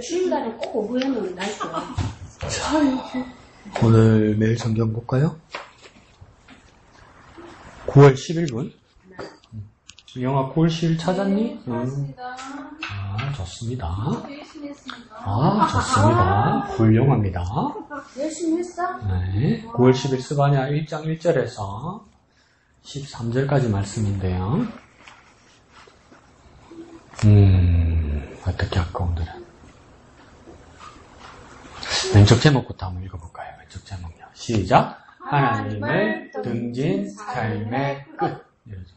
주일날에 꼭 오후에는 날 거야. 오늘 매일 성경 볼까요? 9월 11분. 영아 9월 10일 찾았니? 아, 좋습니다. 아, 좋습니다. 훌륭합니다. 열심히 했어? 네. 9월 10일 스바냐 1장 1절에서 13절까지 말씀인데요. 어떻게 할까, 오늘은? 왼쪽 제목부터 한번 읽어볼까요? 왼쪽 제목이요. 시작! 하나님을 등진 삶의 끝. 이러죠.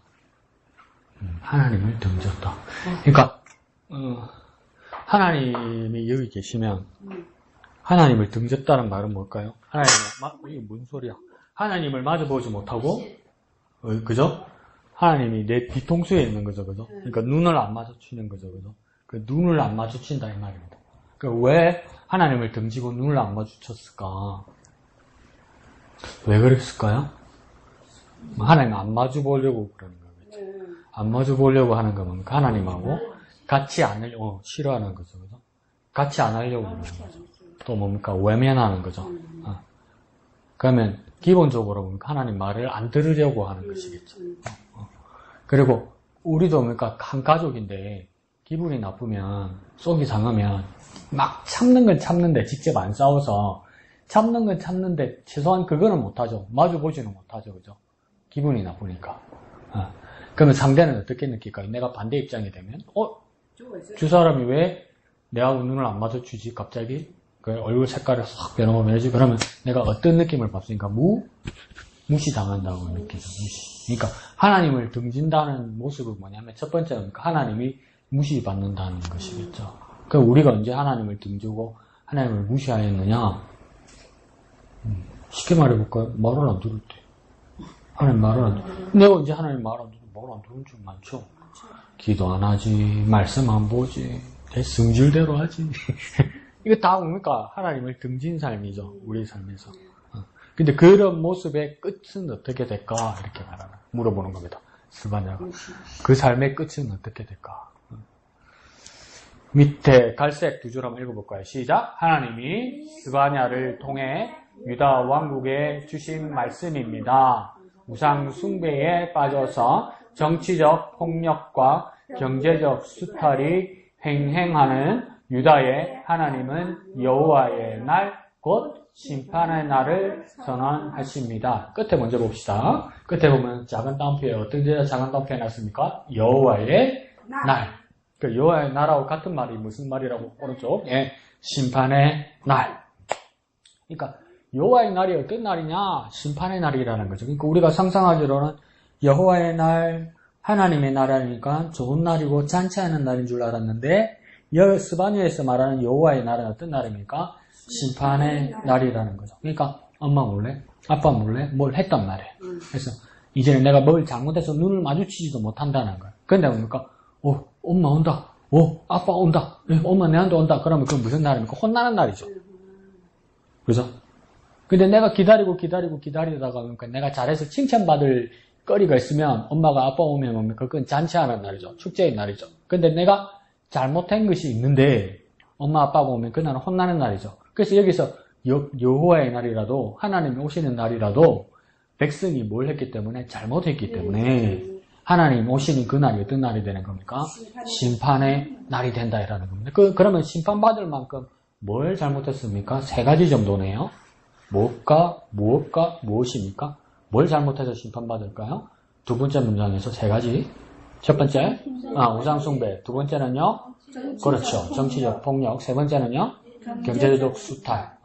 하나님을 등졌다. 그러니까, 하나님이 여기 계시면, 하나님을 등졌다는 말은 뭘까요? 이게 뭔 소리야? 하나님을 마주보지 못하고, 그죠? 하나님이 내 뒤통수에 있는 거죠, 그죠? 그러니까 눈을 안 마주치는 거죠, 그죠? 그 눈을 안 마주친다, 이 말입니다. 그러니까 왜 하나님을 등지고 눈을 안 마주쳤을까? 왜 그랬을까요? 하나님 안 마주 보려고 그러는 거겠죠. 안 마주 보려고 하는 거면 하나님하고 같이 안 하려고, 싫어하는 거죠, 그죠? 같이 안 하려고 그러는 거죠. 또 뭡니까? 외면하는 거죠. 그러면 기본적으로 하나님 말을 안 들으려고 하는 것이겠죠. 그리고 우리도 그러니까 한 가족인데 기분이 나쁘면, 속이 상하면 막 참는 건 참는데 직접 안 싸워서 참는 건 참는데 최소한 그거는 못하죠. 마주보지는 못하죠, 그죠? 기분이 나쁘니까. 그러면 상대는 어떻게 느낄까요? 내가 반대 입장이 되면 저 사람이 왜 내하고 눈을 안 마주치지 갑자기? 그 얼굴 색깔이 싹 변하면지 그러면 내가 어떤 느낌을 받습니까? 무시당한다고 느끼죠. 무시. 그러니까 하나님을 등진다는 모습은 뭐냐면 첫 번째는 하나님이 무시받는다는 것이겠죠. 그럼 우리가 언제 하나님을 등지고 하나님을 무시하였느냐? 쉽게 말해볼까요? 말을 안 들을 때. 하나님 말을 안 들을 때. 내가 언제 하나님 말 안 듣고 말을 안 들은 줄 많죠. 기도 안 하지, 말씀 안 보지, 내 성질대로 하지. 이거 다 뭡니까? 하나님을 등진 삶이죠. 우리 삶에서. 근데 그런 모습의 끝은 어떻게 될까? 이렇게 물어보는 겁니다. 스바냐가. 그 삶의 끝은 어떻게 될까? 밑에 갈색 두 줄 한번 읽어볼까요? 시작! 하나님이 스바냐를 통해 유다 왕국에 주신 말씀입니다. 우상 숭배에 빠져서 정치적 폭력과 경제적 수탈이 횡행하는 유다의 하나님은 여호와의 날, 곧 심판의 날을 선언하십니다. 끝에 먼저 봅시다. 끝에 보면 작은 따옴표에 어떤 데다 작은 따옴표 해놨습니까? 여호와의 날. 그 여호와의 날하고 같은 말이 무슨 말이라고? 오른쪽. 예, 심판의 날. 그러니까 여호와의 날이 어떤 날이냐? 심판의 날이라는 거죠. 그러니까 우리가 상상하기로는 여호와의 날, 하나님의 날이니까 좋은 날이고 잔치하는 날인 줄 알았는데 스바냐에서 말하는 여호와의 날은 어떤 날입니까? 심판의 날이라는 거죠. 그러니까 엄마 몰래, 아빠 몰래 뭘 했단 말이에요. 그래서 이제는 내가 뭘 잘못해서 눈을 마주치지도 못한다는 거예요. 근데 뭡니까? 엄마 온다. 아빠 온다. 엄마 내한테 온다. 그러면 그건 무슨 날입니까? 혼나는 날이죠. 그죠? 근데 내가 기다리다가 그러니까 내가 잘해서 칭찬받을 거리가 있으면 엄마가 아빠 오면 뭡니까? 그건 잔치하는 날이죠. 축제의 날이죠. 근데 내가 잘못한 것이 있는데 엄마 아빠가 오면 그날은 혼나는 날이죠. 그래서 여기서 여호와의 날이라도 하나님이 오시는 날이라도 백성이 뭘 했기 때문에 잘못했기 때문에 하나님 오시는 그 날이 어떤 날이 되는 겁니까? 심판의 날이 된다 이라는 겁니다. 그러면 심판받을 만큼 뭘 잘못했습니까? 세 가지 정도네요. 무엇입니까? 뭘 잘못해서 심판받을까요? 두 번째 문장에서 세 가지. 첫 번째, 우상숭배. 두 번째는요, 그렇죠. 정치적 폭력. 세 번째는요, 경제적 수탈.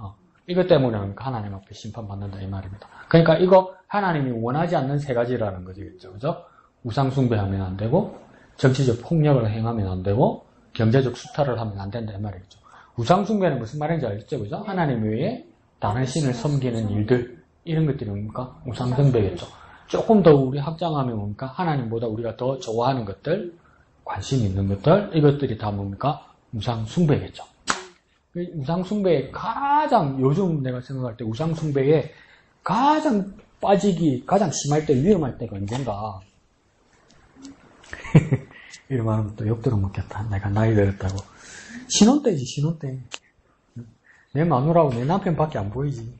이것 때문에 하나님 앞에 심판받는다 이 말입니다. 그러니까 이거 하나님이 원하지 않는 세 가지라는 거죠. 그죠? 우상숭배하면 안 되고, 정치적 폭력을 행하면 안 되고, 경제적 수탈을 하면 안 된다 이 말이죠. 우상숭배는 무슨 말인지 알겠죠? 그죠? 하나님 외에 다른 신을 섬기는 일들, 이런 것들이 뭡니까? 우상숭배겠죠. 조금 더 우리 확장하면 뭡니까? 하나님보다 우리가 더 좋아하는 것들, 관심 있는 것들, 이것들이 다 뭡니까? 우상숭배겠죠. 우상숭배의 가장, 요즘 내가 생각할 때 우상숭배에 가장 가장 심할 때, 위험할 때가 언젠가. 이러면 또 욕 들어먹겠다. 내가 나이 들었다고. 신혼 때지, 신혼 때. 내 마누라하고 내 남편밖에 안 보이지.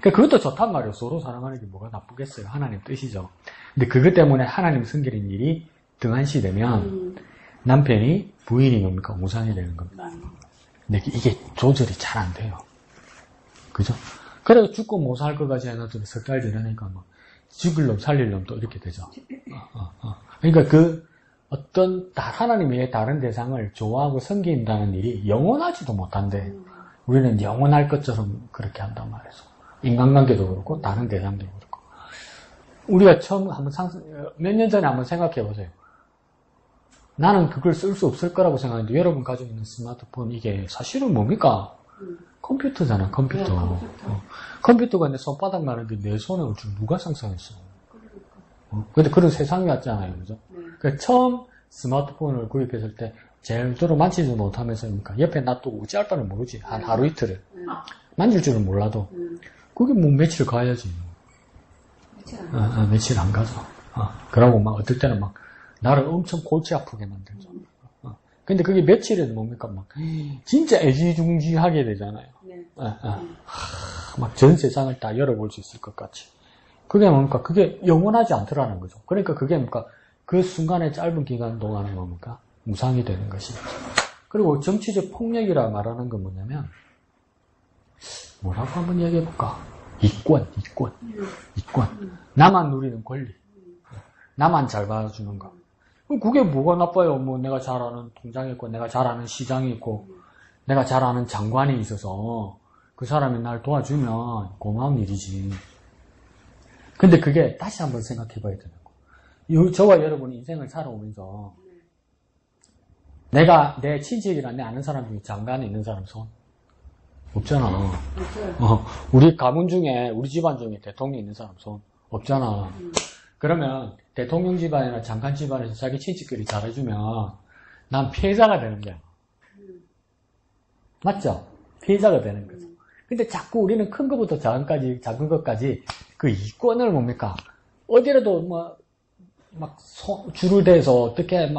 그것도 좋단 말이에요. 서로 사랑하는 게 뭐가 나쁘겠어요. 하나님 뜻이죠. 근데 그것 때문에 하나님 섬기는 일이 등한시되면 남편이 부인이 뭡니까? 우상이 되는 겁니다. 근데 이게 조절이 잘 안 돼요. 그죠? 그래서 죽고 못 살 것까지 해놔도 석 달 지나니까 뭐 죽을 놈 살릴 놈 또 이렇게 되죠. 그러니까 어떤 하나님의 다른 대상을 좋아하고 섬긴다는 일이 영원하지도 못한데 우리는 영원할 것처럼 그렇게 한단 말이죠. 인간관계도 그렇고 다른 대상도 그렇고. 우리가 처음 몇 년 전에 한번 생각해 보세요. 나는 그걸 쓸 수 없을 거라고 생각하는데 여러분 가지고 있는 스마트폰 이게 사실은 뭡니까? 컴퓨터잖아, 컴퓨터. 네, 컴퓨터가 내 손바닥 나는데 내 손에 올 줄 누가 상상했어? 근데 그런 세상이 왔잖아요, 그죠? 그 처음 스마트폰을 구입했을 때 제일 주로 만지지 못하면서 옆에 놔두고 어찌할 바는 모르지. 한 하루 이틀을. 만질 줄은 몰라도. 그게 뭐 며칠 가야지. 며칠 안 가죠. 그러고 막 어떨 때는 막 나를 엄청 골치 아프게 만들죠. 근데 그게 며칠에도 뭡니까? 막 진짜 애지중지하게 되잖아요. 막 전 세상을 다 열어볼 수 있을 것 같이. 그게 뭡니까? 그게 영원하지 않더라는 거죠. 그러니까 그게 뭡니까? 그 순간의 짧은 기간 동안은 뭡니까? 무상이 되는 것이. 그리고 정치적 폭력이라 말하는 건 뭐냐면 뭐라고 한번 얘기해볼까? 이권. 나만 누리는 권리. 나만 잘 봐주는 거. 그게 뭐가 나빠요? 뭐 내가 잘 아는 통장이 있고 내가 잘 아는 시장이 있고 내가 잘 아는 장관이 있어서 그 사람이 날 도와주면 고마운 일이지. 근데 그게 다시 한번 생각해 봐야 되는 거. 저와 여러분이 인생을 살아오면서 내 친척이나 내 아는 사람 중에 장관에 있는 사람 손? 없잖아. 우리 가문 중에, 우리 집안 중에 대통령이 있는 사람 손? 없잖아. 그러면 대통령 집안이나 장관 집안에서 자기 친척끼리 잘해주면 난 피해자가 되는 거야. 맞죠? 피해자가 되는 거죠. 근데 자꾸 우리는 큰 것부터 작은 것까지 그 이권을 뭡니까? 어디라도 줄을 대서 어떻게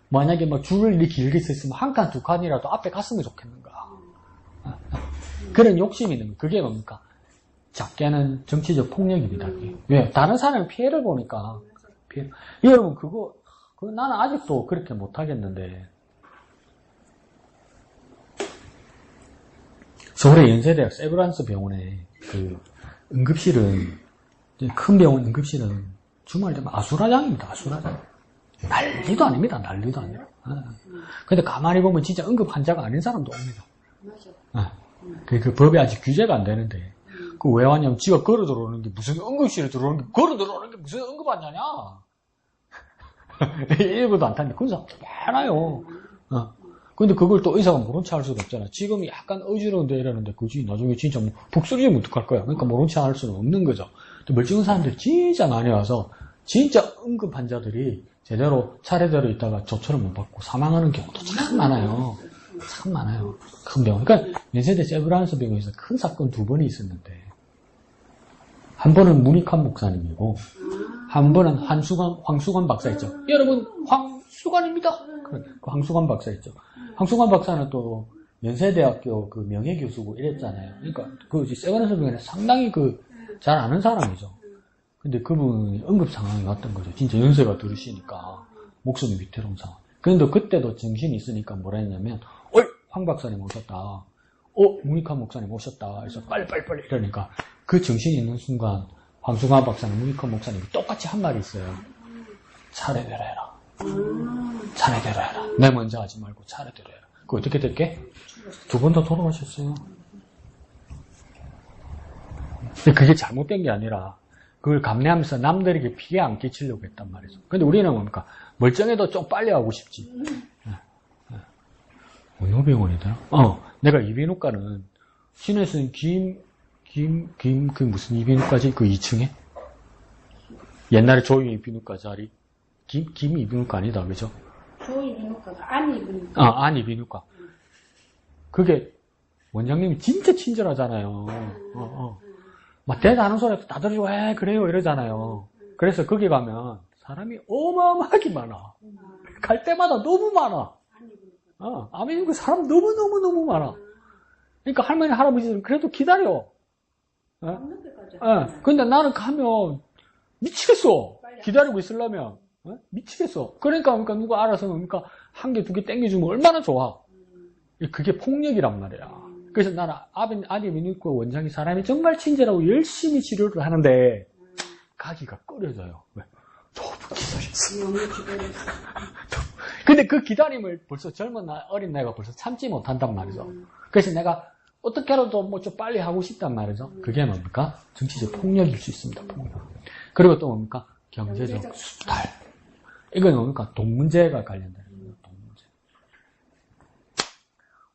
만약에 줄을 이렇게 길게 서 있으면 한 칸, 두 칸이라도 앞에 갔으면 좋겠는가. 그런 욕심이 있는 거예요. 그게 뭡니까? 작게는 정치적 폭력입니다. 왜? 다른 사람의 피해를 보니까. 여러분, 그거 나는 아직도 그렇게 못하겠는데. 서울의 연세대학 세브란스 병원에 응급실은, 큰 병원 응급실은 주말 되면 아수라장입니다. 아수라장. 난리도 아닙니다. 난리도 아니라. 근데 가만히 보면 진짜 응급 환자가 아닌 사람도 옵니다. 그 법이 아직 규제가 안 되는데. 그 왜 왔냐면 지가 걸어 들어오는 게 무슨 응급실에 들어오는 게 걸어 들어오는 게 무슨 응급 환자냐. 일부도 안 타는데 그런 사람도 많아요. 근데 그걸 또 의사가 모른 체 할 수도 없잖아. 지금 약간 어지러운데 이러는데 그지 나중에 진짜 푹 쓰러지면 어떡할 거야. 그러니까 모른 체 할 수는 없는 거죠. 또 멀쩡한 사람들이 진짜 많이 와서 진짜 응급 환자들이 제대로 차례대로 있다가 조처를 못 받고 사망하는 경우도 참 많아요. 참 많아요. 큰 병원. 그러니까 연세대 세브란스 병원에서 큰 사건 2번이 있었는데 한 번은 문익환 목사님이고 한 번은 황수관 박사 있죠. 여러분 황수관입니다. 그 황수관 박사 있죠. 황수관 박사는 또 연세대학교 그 명예교수고 이랬잖아요. 그러니까 그 세브란스 병원에 상당히 잘 아는 사람이죠. 근데 그분이 응급 상황이 왔던 거죠. 진짜 연세가 들으시니까 목숨이 위태로운 상황. 그런데 그때도 정신이 있으니까 뭐라 했냐면 황 박사님 오셨다. 문익환 목사님 오셨다. 그래서 빨리 이러니까 그 정신이 있는 순간 황수관 박사님, 문익환 목사님이 똑같이 한 말이 있어요. 차례대로 해라. 차례대로 해라. 내 먼저 하지 말고 차례대로 해라. 그 어떻게 될게? 2번 다 돌아가셨어요. 근데 그게 잘못된 게 아니라 그걸 감내하면서 남들에게 피해 안 끼치려고 했단 말이죠. 근데 우리는 뭡니까? 멀쩡해도 좀 빨리 하고 싶지. 어느 병원이더라? 내가 이비인후과는 신에서는 그 무슨 이비인후과지? 그 2층에? 옛날에 조이 이비인후과 자리? 김 이비인후과 아니다, 그죠? 조이 이비인후과가 안 이비인후과. 안 이비인후과. 그게 원장님이 진짜 친절하잖아요. 막 대단한 소리도 다 들으시고, 그래요, 이러잖아요. 그래서 거기 가면 사람이 어마어마하게 많아. 갈 때마다 너무 많아. 아미니고 사람 너무 많아. 그러니까 할머니, 할아버지들은 그래도 기다려. 근데 나는 가면 미치겠어. 기다리고 있으려면. 미치겠어. 그러니까 누가 알아서 한 개, 두 개 땡겨주면 얼마나 좋아. 그게 폭력이란 말이야. 그래서 나는 아미니고 원장이 사람이 정말 친절하고 열심히 치료를 하는데 가기가 꺼려져요. 왜? 너무 기다렸어. 근데 그 기다림을 벌써 어린 나이가 벌써 참지 못한단 말이죠. 그래서 내가 어떻게라도 뭐 좀 빨리 하고 싶단 말이죠. 그게 뭡니까? 정치적 폭력일 수 있습니다. 폭력. 그리고 또 뭡니까? 경제적 수탈. 이건 뭡니까? 돈 문제가 관련된 거예요. 돈 문제.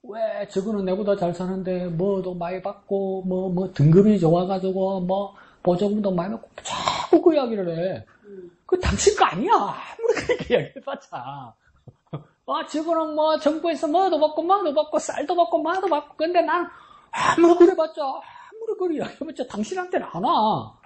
왜 저거는 내보다 잘 사는데 뭐도 많이 받고 뭐 등급이 좋아가지고 뭐 보조금도 많이 받고 자꾸 그 이야기를 해. 그 당신 거 아니야. 아무리 그렇게 이야기해봤자. 저거는 뭐 정부에서 뭐도 받고 쌀도 받고 뭐도 받고. 근데 난 아무리 그래봤자 아무리 그래 이야기해봤자 당신한테는 안 와.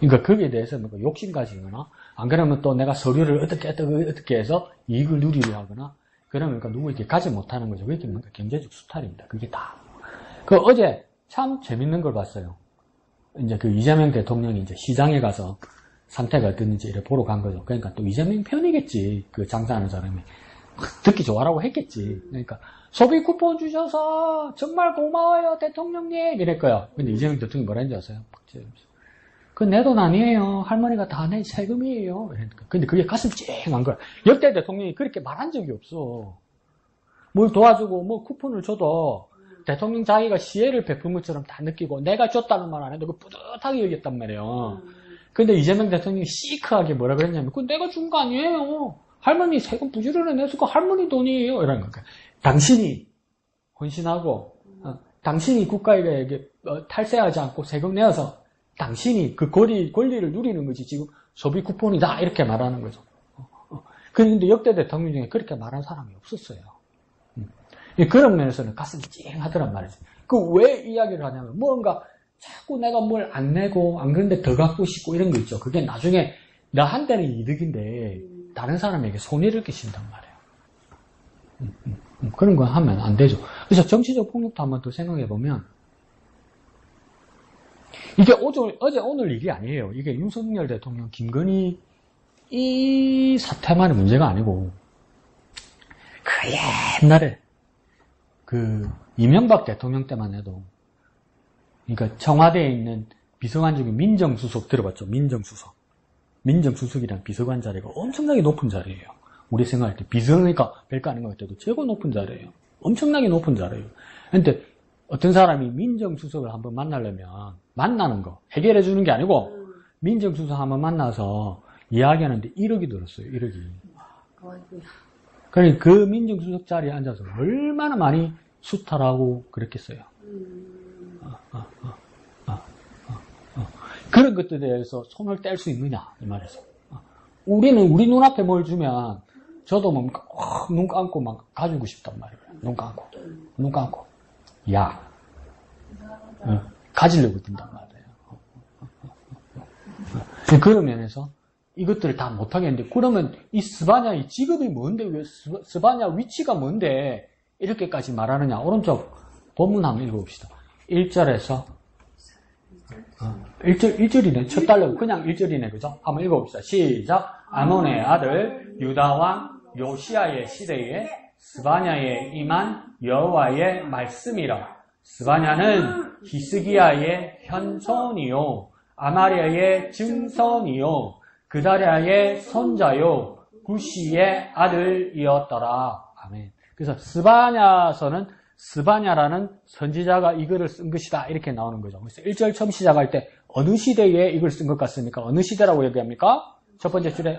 그러니까 거기에 대해서 뭐 욕심 가지거나 안 그러면 또 내가 서류를 어떻게 해서 이익을 누리려 하거나 그러면 누구에게 가지 못하는 거죠. 그게 뭔가 경제적 수탈입니다. 그게 다. 어제 참 재밌는 걸 봤어요. 이제 그 이재명 대통령이 이제 시장에 가서 상태가 어땠는지 이렇게 보러 간 거죠. 그러니까 또 이재명 편이겠지. 그 장사하는 사람이. 듣기 좋아라고 했겠지. 그러니까 소비 쿠폰 주셔서 정말 고마워요 대통령님 이랬고요. 근데 이재명 대통령이 뭐라 했는지 아세요? 그건 내 돈 아니에요. 할머니가 다 내 세금이에요. 근데 그게 가슴 찡한 거야. 역대 대통령이 그렇게 말한 적이 없어. 뭘 도와주고 뭐 쿠폰을 줘도 대통령 자기가 시혜를 베푼 것처럼 다 느끼고 내가 줬다는 말 안 해도 그 뿌듯하게 여겼단 말이에요. 근데 이재명 대통령이 시크하게 뭐라 그랬냐면 그건 내가 준 거 아니에요. 할머니 세금 부지런히 내서 그 할머니 돈이에요. 이런 거니까. 당신이 헌신하고 당신이 국가에게 탈세하지 않고 세금 내어서 당신이 그 권리를 누리는 거지 지금 소비 쿠폰이다 이렇게 말하는 거죠. 그런데 역대 대통령 중에 그렇게 말한 사람이 없었어요. 그런 면에서는 가슴이 찡하더란 말이지. 왜 이야기를 하냐면 뭔가 자꾸 내가 뭘 안 내고 안 그런데 더 갖고 싶고 이런 거 있죠. 그게 나중에 나한테는 이득인데 다른 사람에게 손해를 끼친단 말이에요. 그런 거 하면 안 되죠. 그래서 정치적 폭력도 한번 더 생각해 보면 이게 어제 오늘 일이 아니에요. 이게 윤석열 대통령, 김건희 이 사태만의 문제가 아니고 그 옛날에 그 이명박 대통령 때만 해도 그러니까 청와대에 있는 비서관 중에 민정수석 들어봤죠? 민정수석이란 비서관 자리가 엄청나게 높은 자리예요. 우리 생각할 때 비서니까 별거 아닌 것 같아도 최고 높은 자리예요. 엄청나게 높은 자리예요. 근데 어떤 사람이 민정수석을 한번 만나려면 만나는 거 해결해 주는 게 아니고 민정수석 한번 만나서 이야기하는데 1억이 들었어요. 1억이. 그러니까 그 민정수석 자리에 앉아서 얼마나 많이 수탈하고 그랬겠어요. 그런 것들에 대해서 손을 뗄 수 있느냐 이 말에서. 우리는 우리 눈앞에 뭘 주면 저도 뭡니까 눈 감고 막 가지고 싶단 말이에요. 눈 감고 야 가지려고 든단 말이에요. 그런 면에서 이것들을 다 못하겠는데 그러면 이 스바냐의 직업이 뭔데 왜 스바냐 위치가 뭔데 이렇게까지 말하느냐. 오른쪽 본문 한번 읽어봅시다. 1절에서 1절이네. 첫 달력 그냥 1절이네. 그죠? 한번 읽어봅시다. 시작. 아몬의 아들 유다왕 요시아의 시대에 스바냐에 임한 여호와의 말씀이라. 스바냐는 히스기야의 현손이요 아마리아의 증손이요 그다랴의 손자요 구시의 아들이었더라. 아멘. 그래서 스바냐라는 선지자가 이글을 쓴 것이다. 이렇게 나오는 거죠. 그래서 1절 처음 시작할 때 어느 시대에 이걸 쓴 것 같습니까? 어느 시대라고 얘기합니까? 첫 번째 줄에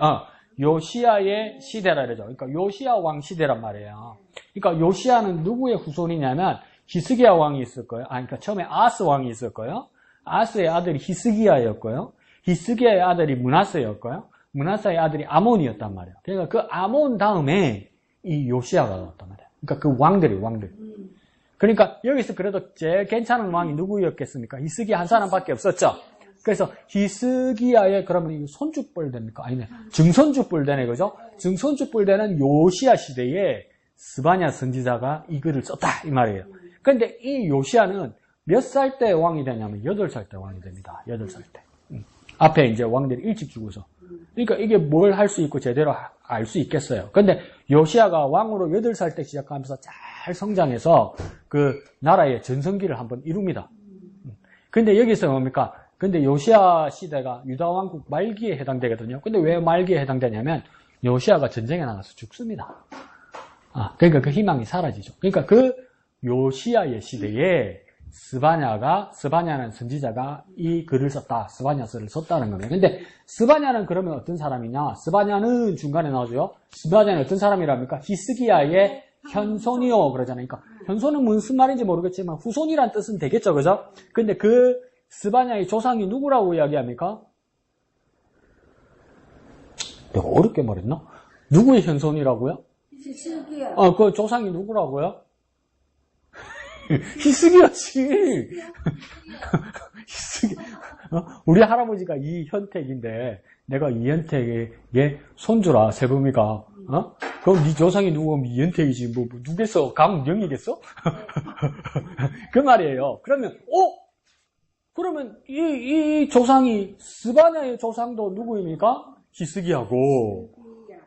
요시아의 시대라 그러죠. 그러니까 요시아 왕 시대란 말이에요. 그러니까 요시아는 누구의 후손이냐면 히스기야 왕이 있을 거예요. 그러니까 처음에 아하스 왕이 있을 거예요. 아하스의 아들이 히스기야였고요. 히스기야의 아들이 므낫세였고요. 므낫세의 아들이 아몬이었단 말이에요. 그러니까 그 아몬 다음에 이 요시아가 나왔단 말이에요. 그러니까 그 왕들. 그러니까 여기서 그래도 제일 괜찮은 왕이 누구였겠습니까? 히스기야 한 사람밖에 없었죠. 그래서 히스기야의 그러면 이 손주뻘 됩니까? 아니네. 증손주뻘 되네, 그죠? 증손주뻘 되는 요시야 시대에 스바냐 선지자가 이 글을 썼다, 이 말이에요. 그런데 이 요시야는 몇 살 때 왕이 되냐면 8살 때 왕이 됩니다. 8살 때. 앞에 이제 왕들이 일찍 죽어서. 그러니까 이게 뭘 할 수 있고 제대로 알 수 있겠어요. 근데 요시야가 왕으로 8살 때 시작하면서 잘 성장해서 그 나라의 전성기를 한번 이룹니다. 근데 여기서 뭡니까? 근데 요시야 시대가 유다 왕국 말기에 해당되거든요. 근데 왜 말기에 해당되냐면 요시야가 전쟁에 나가서 죽습니다. 그러니까 그 희망이 사라지죠. 그러니까 그 요시야의 시대에 스바냐는 선지자가 이 글을 썼다. 스바냐서를 썼다는 겁니다. 근데 스바냐는 그러면 어떤 사람이냐? 스바냐는 중간에 나오죠. 스바냐는 어떤 사람이랍니까? 히스기야의 현손이요. 그러잖아요. 그러니까 현손은 무슨 말인지 모르겠지만 후손이란 뜻은 되겠죠. 그죠? 근데 그 스바냐의 조상이 누구라고 이야기합니까? 내가 어렵게 말했나? 누구의 현손이라고요? 히스기야. 그 조상이 누구라고요? 히스기야지. 우리 할아버지가 이현택인데 내가 이현택의 손주라 세범이가 그럼 네 조상이 누구면 이현택이지 뭐 누구겠어? 강웅경이겠어? 그 말이에요. 그러면 이 조상이 스바냐의 조상도 누구입니까? 히스기야고.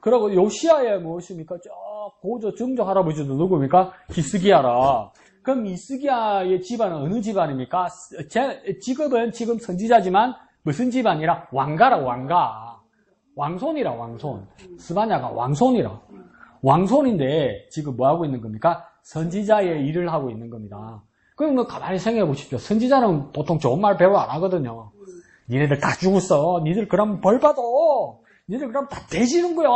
그리고 요시야의 무엇입니까? 고조 증조 할아버지도 누구입니까? 히스기야라. 그럼 히스기야의 집안은 어느 집안입니까? 직업은 지금 선지자지만 무슨 집안이라? 왕가라, 왕가. 왕손이라, 왕손. 스바냐가 왕손이라. 왕손인데 지금 뭐 하고 있는 겁니까? 선지자의 일을 하고 있는 겁니다. 그럼 뭐 가만히 생각해 보십시오. 선지자는 보통 좋은 말 배워 안 하거든요. 니네들 다 죽었어. 니들 그럼 벌 받아. 니들 그럼 다 되지는 거야.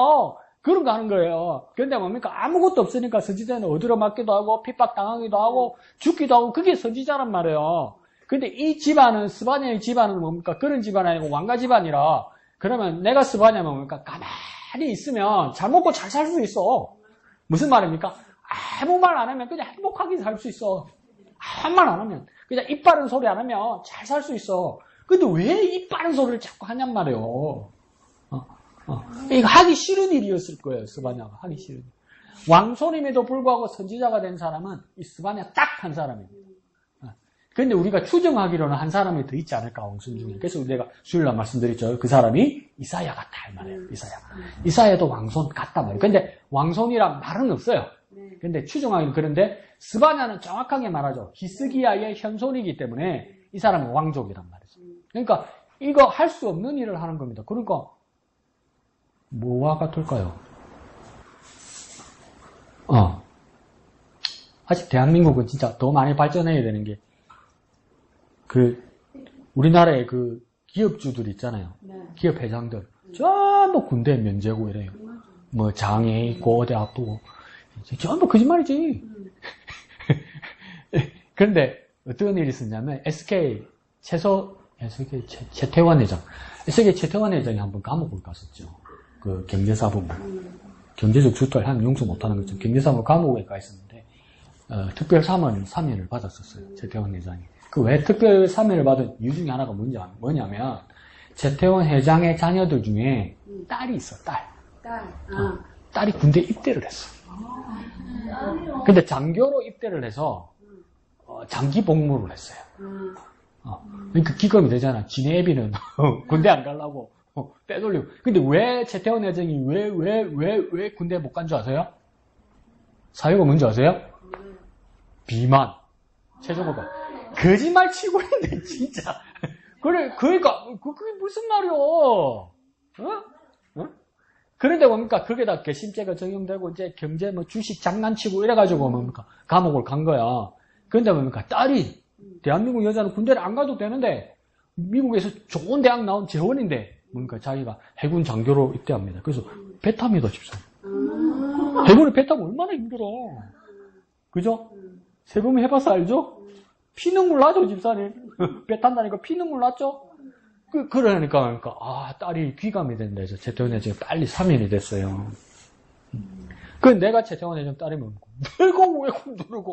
그런 거 하는 거예요. 그런데 뭡니까? 아무것도 없으니까 선지자는 어디로 맞기도 하고 핍박당하기도 하고 죽기도 하고 그게 선지자란 말이에요. 근데 이 집안은 스바냐의 집안은 뭡니까? 그런 집안 아니고 왕가 집안이라 그러면 내가 스바냐면 뭡니까? 가만히 있으면 잘 먹고 잘 살 수 있어. 무슨 말입니까? 아무 말 안 하면 그냥 행복하게 살 수 있어. 아무 말 안 하면 그냥 입 바른 소리 안 하면 잘 살 수 있어. 근데 왜 입 바른 소리를 자꾸 하냔 말이에요. 이거 하기 싫은 일이었을 거예요. 스바냐가 하기 싫은 일. 왕손임에도 불구하고 선지자가 된 사람은 이 스바냐 딱 한 사람이에요. 그런데 우리가 추정하기로는 한 사람이 더 있지 않을까 왕손 중에. 그래서 내가 수요일날 말씀드렸죠. 그 사람이 이사야 같다 이 말이에요. 이사야도 왕손 같다 말이에요. 근데 왕손이란 말은 없어요. 근데 추정하기는 그런데 스바냐는 정확하게 말하죠. 히스기야의 현손이기 때문에 이 사람은 왕족이란 말이죠. 그러니까 이거 할 수 없는 일을 하는 겁니다. 그러니까 뭐와 같을까요? 아직 대한민국은 진짜 더 많이 발전해야 되는 게, 우리나라의 기업주들 있잖아요. 기업 회장들. 전부 군대 면제고 이래요. 뭐 장애 있고, 어디 아프고. 전부 거짓말이지. 그런데 어떤 일이 있었냐면, SK 최태원 회장. SK 최태원 회장이 한번 감옥을 갔었죠. 그 경제사범, 경제적 주도를 한 용서 못하는 거죠. 경제사범 감옥에 가 있었는데 특별 사면을 받았었어요. 최태원 회장이. 그 왜 특별 사면을 받은 이유 중에 하나가 뭐냐면 최태원 회장의 자녀들 중에 딸이 있어. 딸이 군대 입대를 했어. 근데 장교로 입대를 해서 장기 복무를 했어요. 그러니까 기검이 되잖아. 지네 애비는 군대 안 가려고 빼돌리고. 근데 왜 최태원 회장이 왜 군대 못 간 줄 아세요? 사유가 뭔지 아세요? 비만. 최저고가. 거짓말 치고 있네, 진짜. 그러니까, 그게 무슨 말이요? 그런데 뭡니까? 거기다 개심죄가 적용되고, 이제 경제 주식 장난치고 이래가지고 뭡니까? 감옥을 간 거야. 그런데 뭡니까? 딸이, 대한민국 여자는 군대를 안 가도 되는데, 미국에서 좋은 대학 나온 재원인데, 뭔가 자기가 해군 장교로 입대합니다. 그래서 배 탑니다, 집사님. 해군에 배 타면 얼마나 힘들어. 그죠? 세범이 해봐서 알죠? 피눈물 나죠, 집사님? 배 탄다니까 피눈물 났죠? 그러니까, 딸이 귀감이 된다 해서 최태원 회장이 빨리 사면이 됐어요. 내가 최태원 회장 딸이면, 내가 왜 군대를 가?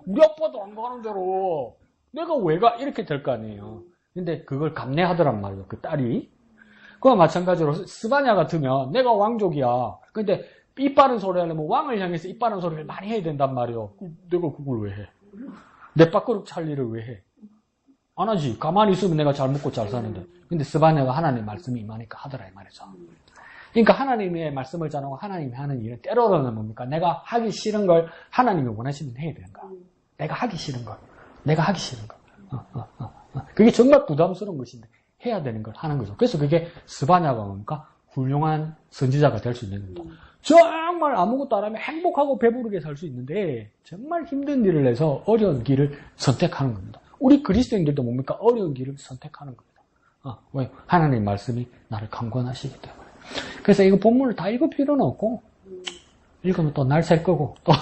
우리 아빠도 안 가는 대로. 내가 왜 가? 이렇게 될 거 아니에요. 근데 그걸 감내하더란 말이에요. 그 딸이. 그와 마찬가지로 스바냐 같으면 내가 왕족이야. 근데 입 바른 소리 하려면 왕을 향해서 입 바른 소리를 많이 해야 된단 말이에요. 내가 그걸 왜 해? 내 밥그릇 찰 일을 왜 해? 안 하지. 가만히 있으면 내가 잘 먹고 잘 사는데. 근데 스바냐가 하나님의 말씀이 임하니까 하더라 이 말이죠. 그러니까 하나님의 말씀을 전하고 하나님이 하는 일은 때로는 뭡니까? 내가 하기 싫은 걸 하나님이 원하시면 해야 되는 거야. 내가 하기 싫은 걸. 내가 하기 싫은 걸. 그게 정말 부담스러운 것인데 해야 되는 걸 하는 거죠. 그래서 그게 스바냐가 뭡니까? 훌륭한 선지자가 될 수 있는 겁니다. 정말 아무것도 안 하면 행복하고 배부르게 살 수 있는데 정말 힘든 일을 해서 어려운 길을 선택하는 겁니다. 우리 그리스도인들도 뭡니까? 어려운 길을 선택하는 겁니다. 왜? 하나님의 말씀이 나를 강권하시기 때문에. 그래서 이거 본문을 다 읽을 필요는 없고 읽으면 또 날 셀 거고 또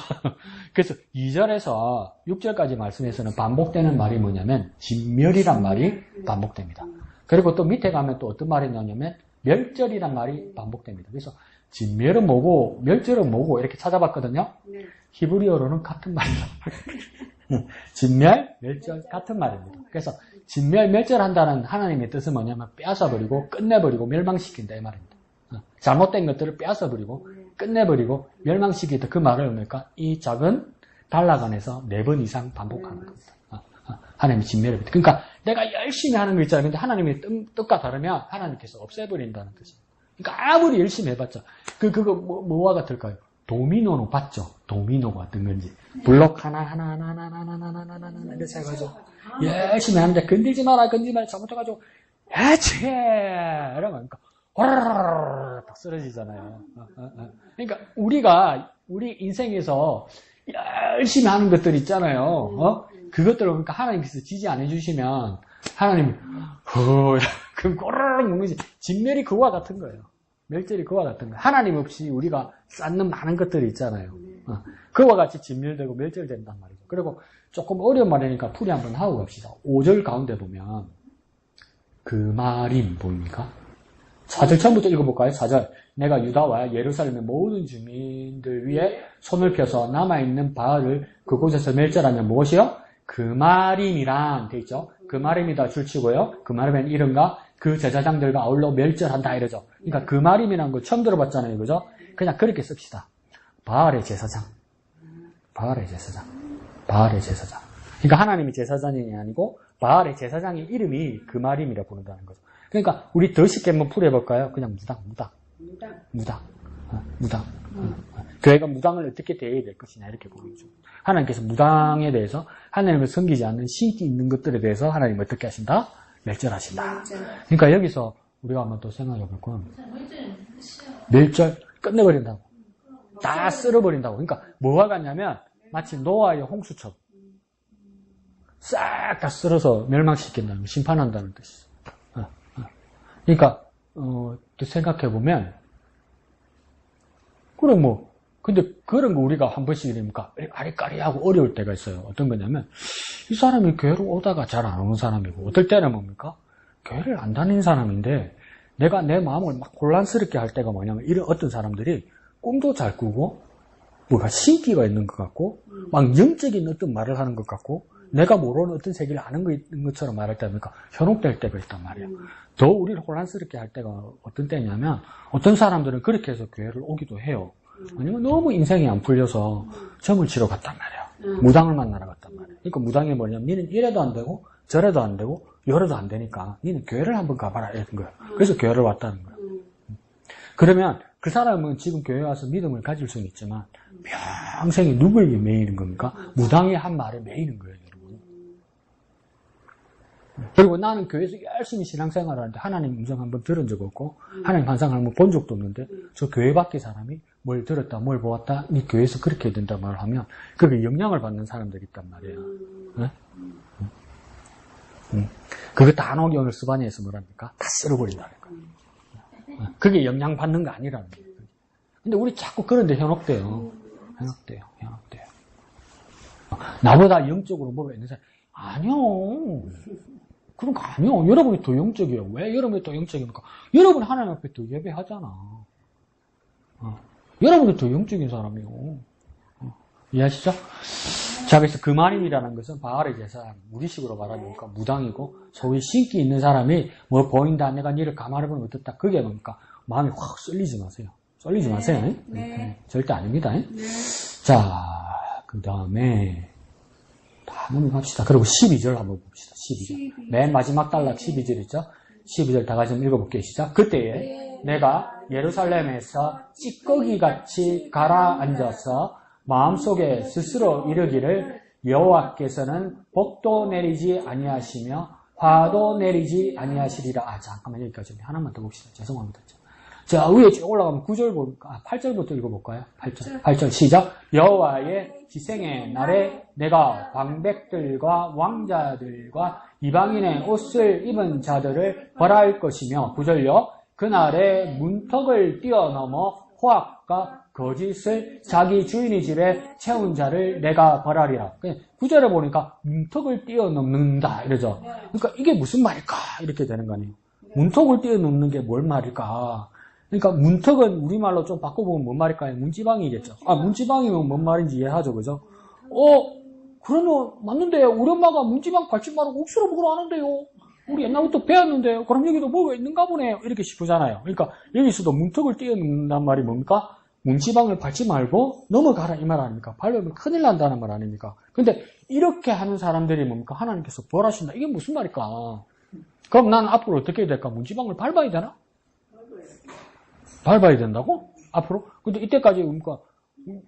그래서 2절에서 6절까지 말씀에서는 반복되는 말이 뭐냐면 진멸이란 말이 반복됩니다. 그리고 또 밑에 가면 또 어떤 말이 나오냐면 멸절이란 말이 반복됩니다. 그래서 진멸은 뭐고 멸절은 뭐고 이렇게 찾아봤거든요. 히브리어로는 같은 말이에요. 진멸, 멸절 같은 말입니다. 그래서 진멸, 멸절한다는 하나님의 뜻은 뭐냐면 빼앗아버리고 끝내버리고 멸망시킨다 이 말입니다. 잘못된 것들을 빼앗아버리고 끝내버리고 멸망시키다 그 말을 뭡니까? 이 작은 단락안에서 4번 이상 반복하는 겁니다. 하나님의 진멸입니다. 그러니까 내가 열심히 하는 거 있잖아요. 근데 하나님의 뜻과 다르면 하나님께서 없애버린다는 뜻입니다. 그러니까 아무리 열심히 해봤자 그거 뭐와 같을까요? 도미노는 봤죠? 도미노가 어떤 건지. 블록 하나 이렇게 해가지고 열심히 하는데 건들지 마라 잘못해가지고 애채 이러면 호라라라라 딱 쓰러지잖아요. 그러니까 우리가 우리 인생에서 열심히 하는 것들 있잖아요. 그것들을 그러니까 하나님께서 지지 안 해주시면 하나님이 그 꼬르륵 먹는지 진멸이 그와 같은 거예요. 멸절이 그와 같은 거예요. 하나님 없이 우리가 쌓는 많은 것들이 있잖아요. 그와 같이 진멸되고 멸절된단 말이죠. 그리고 조금 어려운 말이니까 풀이 한번 하고 갑시다. 5절 가운데 보면 그 말이 뭡니까? 4절 처음부터 읽어볼까요? 4절 내가 유다와 예루살렘의 모든 주민들 위에 손을 펴서 남아있는 바알을 그곳에서 멸절하면 무엇이요? 그 말임이란 돼 있죠. 그 말임이다 줄치고요. 그 말임은 이른가 그 제사장들과 아울러 멸절한다 이러죠. 그러니까 그 말임이라는 거 처음 들어봤잖아요. 그죠? 그냥 그렇게 씁시다. 바알의 제사장. 바알의 제사장. 바알의 제사장. 그러니까 하나님이 제사장이 아니고 바알의 제사장의 이름이 그 말임이라 부른다는 거죠. 그러니까 우리 더 쉽게 한번 풀어볼까요? 그냥 무당. 교회가 무당을 어떻게 대해야 될 것이냐 이렇게 보여줘. 하나님께서 무당에 대해서 하나님을 섬기지 않는 신기 있는 것들에 대해서 하나님을 어떻게 하신다? 멸절하신다. 그러니까 여기서 우리가 한번 또 생각해 볼 건 멸절 끝내버린다고. 다 쓸어버린다고. 그러니까 뭐가 같냐면 마치 노아의 홍수처럼 싹 다 쓸어서 멸망시킨다는 심판한다는 뜻이죠. 그러니까 또 생각해 보면 그럼 근데 그런 거 우리가 한 번씩 이러니까 아리까리하고 어려울 때가 있어요. 어떤 거냐면 이 사람이 교회로 오다가 잘 안 오는 사람이고 어떨 때는 뭡니까? 교회를 안 다니는 사람인데 내가 내 마음을 막 혼란스럽게 할 때가 뭐냐면 이런 어떤 사람들이 꿈도 잘 꾸고 뭐가 신기가 있는 것 같고 막 영적인 어떤 말을 하는 것 같고 내가 모르는 어떤 세계를 아는 것처럼 말할 때 하니까 현혹될 때가 있단 말이에요. 더 우리를 혼란스럽게 할 때가 어떤 때냐면 어떤 사람들은 그렇게 해서 교회를 오기도 해요. 아니면 너무 인생이 안 풀려서 점을 치러 갔단 말이에요. 무당을 만나러 갔단 말이에요. 그러니까 무당이 뭐냐면 니는 이래도 안 되고 저래도 안 되고 열어도 안 되니까 니는 교회를 한번 가봐라 이런 거예요. 그래서 교회를 왔다는 거예요. 그러면 그 사람은 지금 교회에 와서 믿음을 가질 수는 있지만 평생에 누구에게 매이는 겁니까? 무당의 한 말에 매이는 거예요. 그리고 나는 교회에서 열심히 신앙생활을 하는데 하나님 음성 한번 들은 적 없고 하나님 환상을 한번 본 적도 없는데 저 교회 밖의 사람이 뭘 들었다 뭘 보았다 네 교회에서 그렇게 해야 된다 말을 하면 그게 영향을 받는 사람들이 있단 말이에요. 네? 그거 다 녹용을 스바냐에서 뭐랍니까? 다 쓸어버린다는 거예요. 그게 영향받는 거 아니라는 거예요. 근데 우리 자꾸 그런데 현혹돼요. 나보다 영적으로 뭐가 있는 사람 아니요. 그런 거 아니요. 여러분이 더 영적이에요. 왜 여러분이 더 영적입니까? 여러분 하나님 앞에 더 예배하잖아. 여러분이 더 영적인 사람이에요. 이해하시죠? 자, 그래서 그만임이라는 것은 바알의 제사, 우리식으로 말하니까 무당이고 소위 신기 있는 사람이 뭐 보인다, 내가 니를 가만해보면 어떻다. 그게 뭡니까? 마음이 확 쏠리지 마세요. 쏠리지 마세요. 네. 절대 아닙니다. 네. 자, 그 다음에 다 넘어갑시다. 그리고 12절 한번 봅시다. 12절. 맨 마지막 단락 12절 있죠? 12절 다 같이 한번 읽어볼게요. 시작. 그때에 내가 예루살렘에서 찌꺼기같이 가라앉아서 마음속에 스스로 이르기를 여호와께서는 복도 내리지 아니하시며 화도 내리지 아니하시리라. 아, 잠깐만 여기까지 하나만 더 봅시다. 죄송합니다. 자, 위에 쭉 올라가면 9절 볼까? 8절부터 읽어볼까요? 8절 시작. 여호와의 지생의 날에 내가 방백들과 왕자들과 이방인의 옷을 입은 자들을 벌할 것이며 9절요. 그날에 문턱을 뛰어넘어 호악과 거짓을 자기 주인의 집에 채운 자를 내가 벌하리라. 9절에 보니까 문턱을 뛰어넘는다 이러죠. 그러니까 이게 무슨 말일까? 이렇게 되는 거 아니에요. 문턱을 뛰어넘는 게 뭘 말일까? 그러니까 문턱은 우리말로 좀 바꿔보면 뭔 말일까요? 문지방이겠죠. 아, 문지방이면 뭔 말인지 이해하죠, 그죠? 그러면 맞는데요. 우리 엄마가 문지방 밟지 말고 옥수로 먹으러 하는데요. 우리 옛날부터 배웠는데요. 그럼 여기도 뭐가 있는가 보네요. 이렇게 싶으잖아요. 그러니까 여기서도 문턱을 뛰어넘는단 말이 뭡니까? 문지방을 밟지 말고 넘어가라 이 말 아닙니까? 밟으면 큰일 난다는 말 아닙니까? 근데 이렇게 하는 사람들이 뭡니까? 하나님께서 벌하신다. 이게 무슨 말일까? 그럼 난 앞으로 어떻게 해야 될까? 문지방을 밟아야 되나? 밟아야 된다고? 앞으로? 근데 이때까지 뭡니까?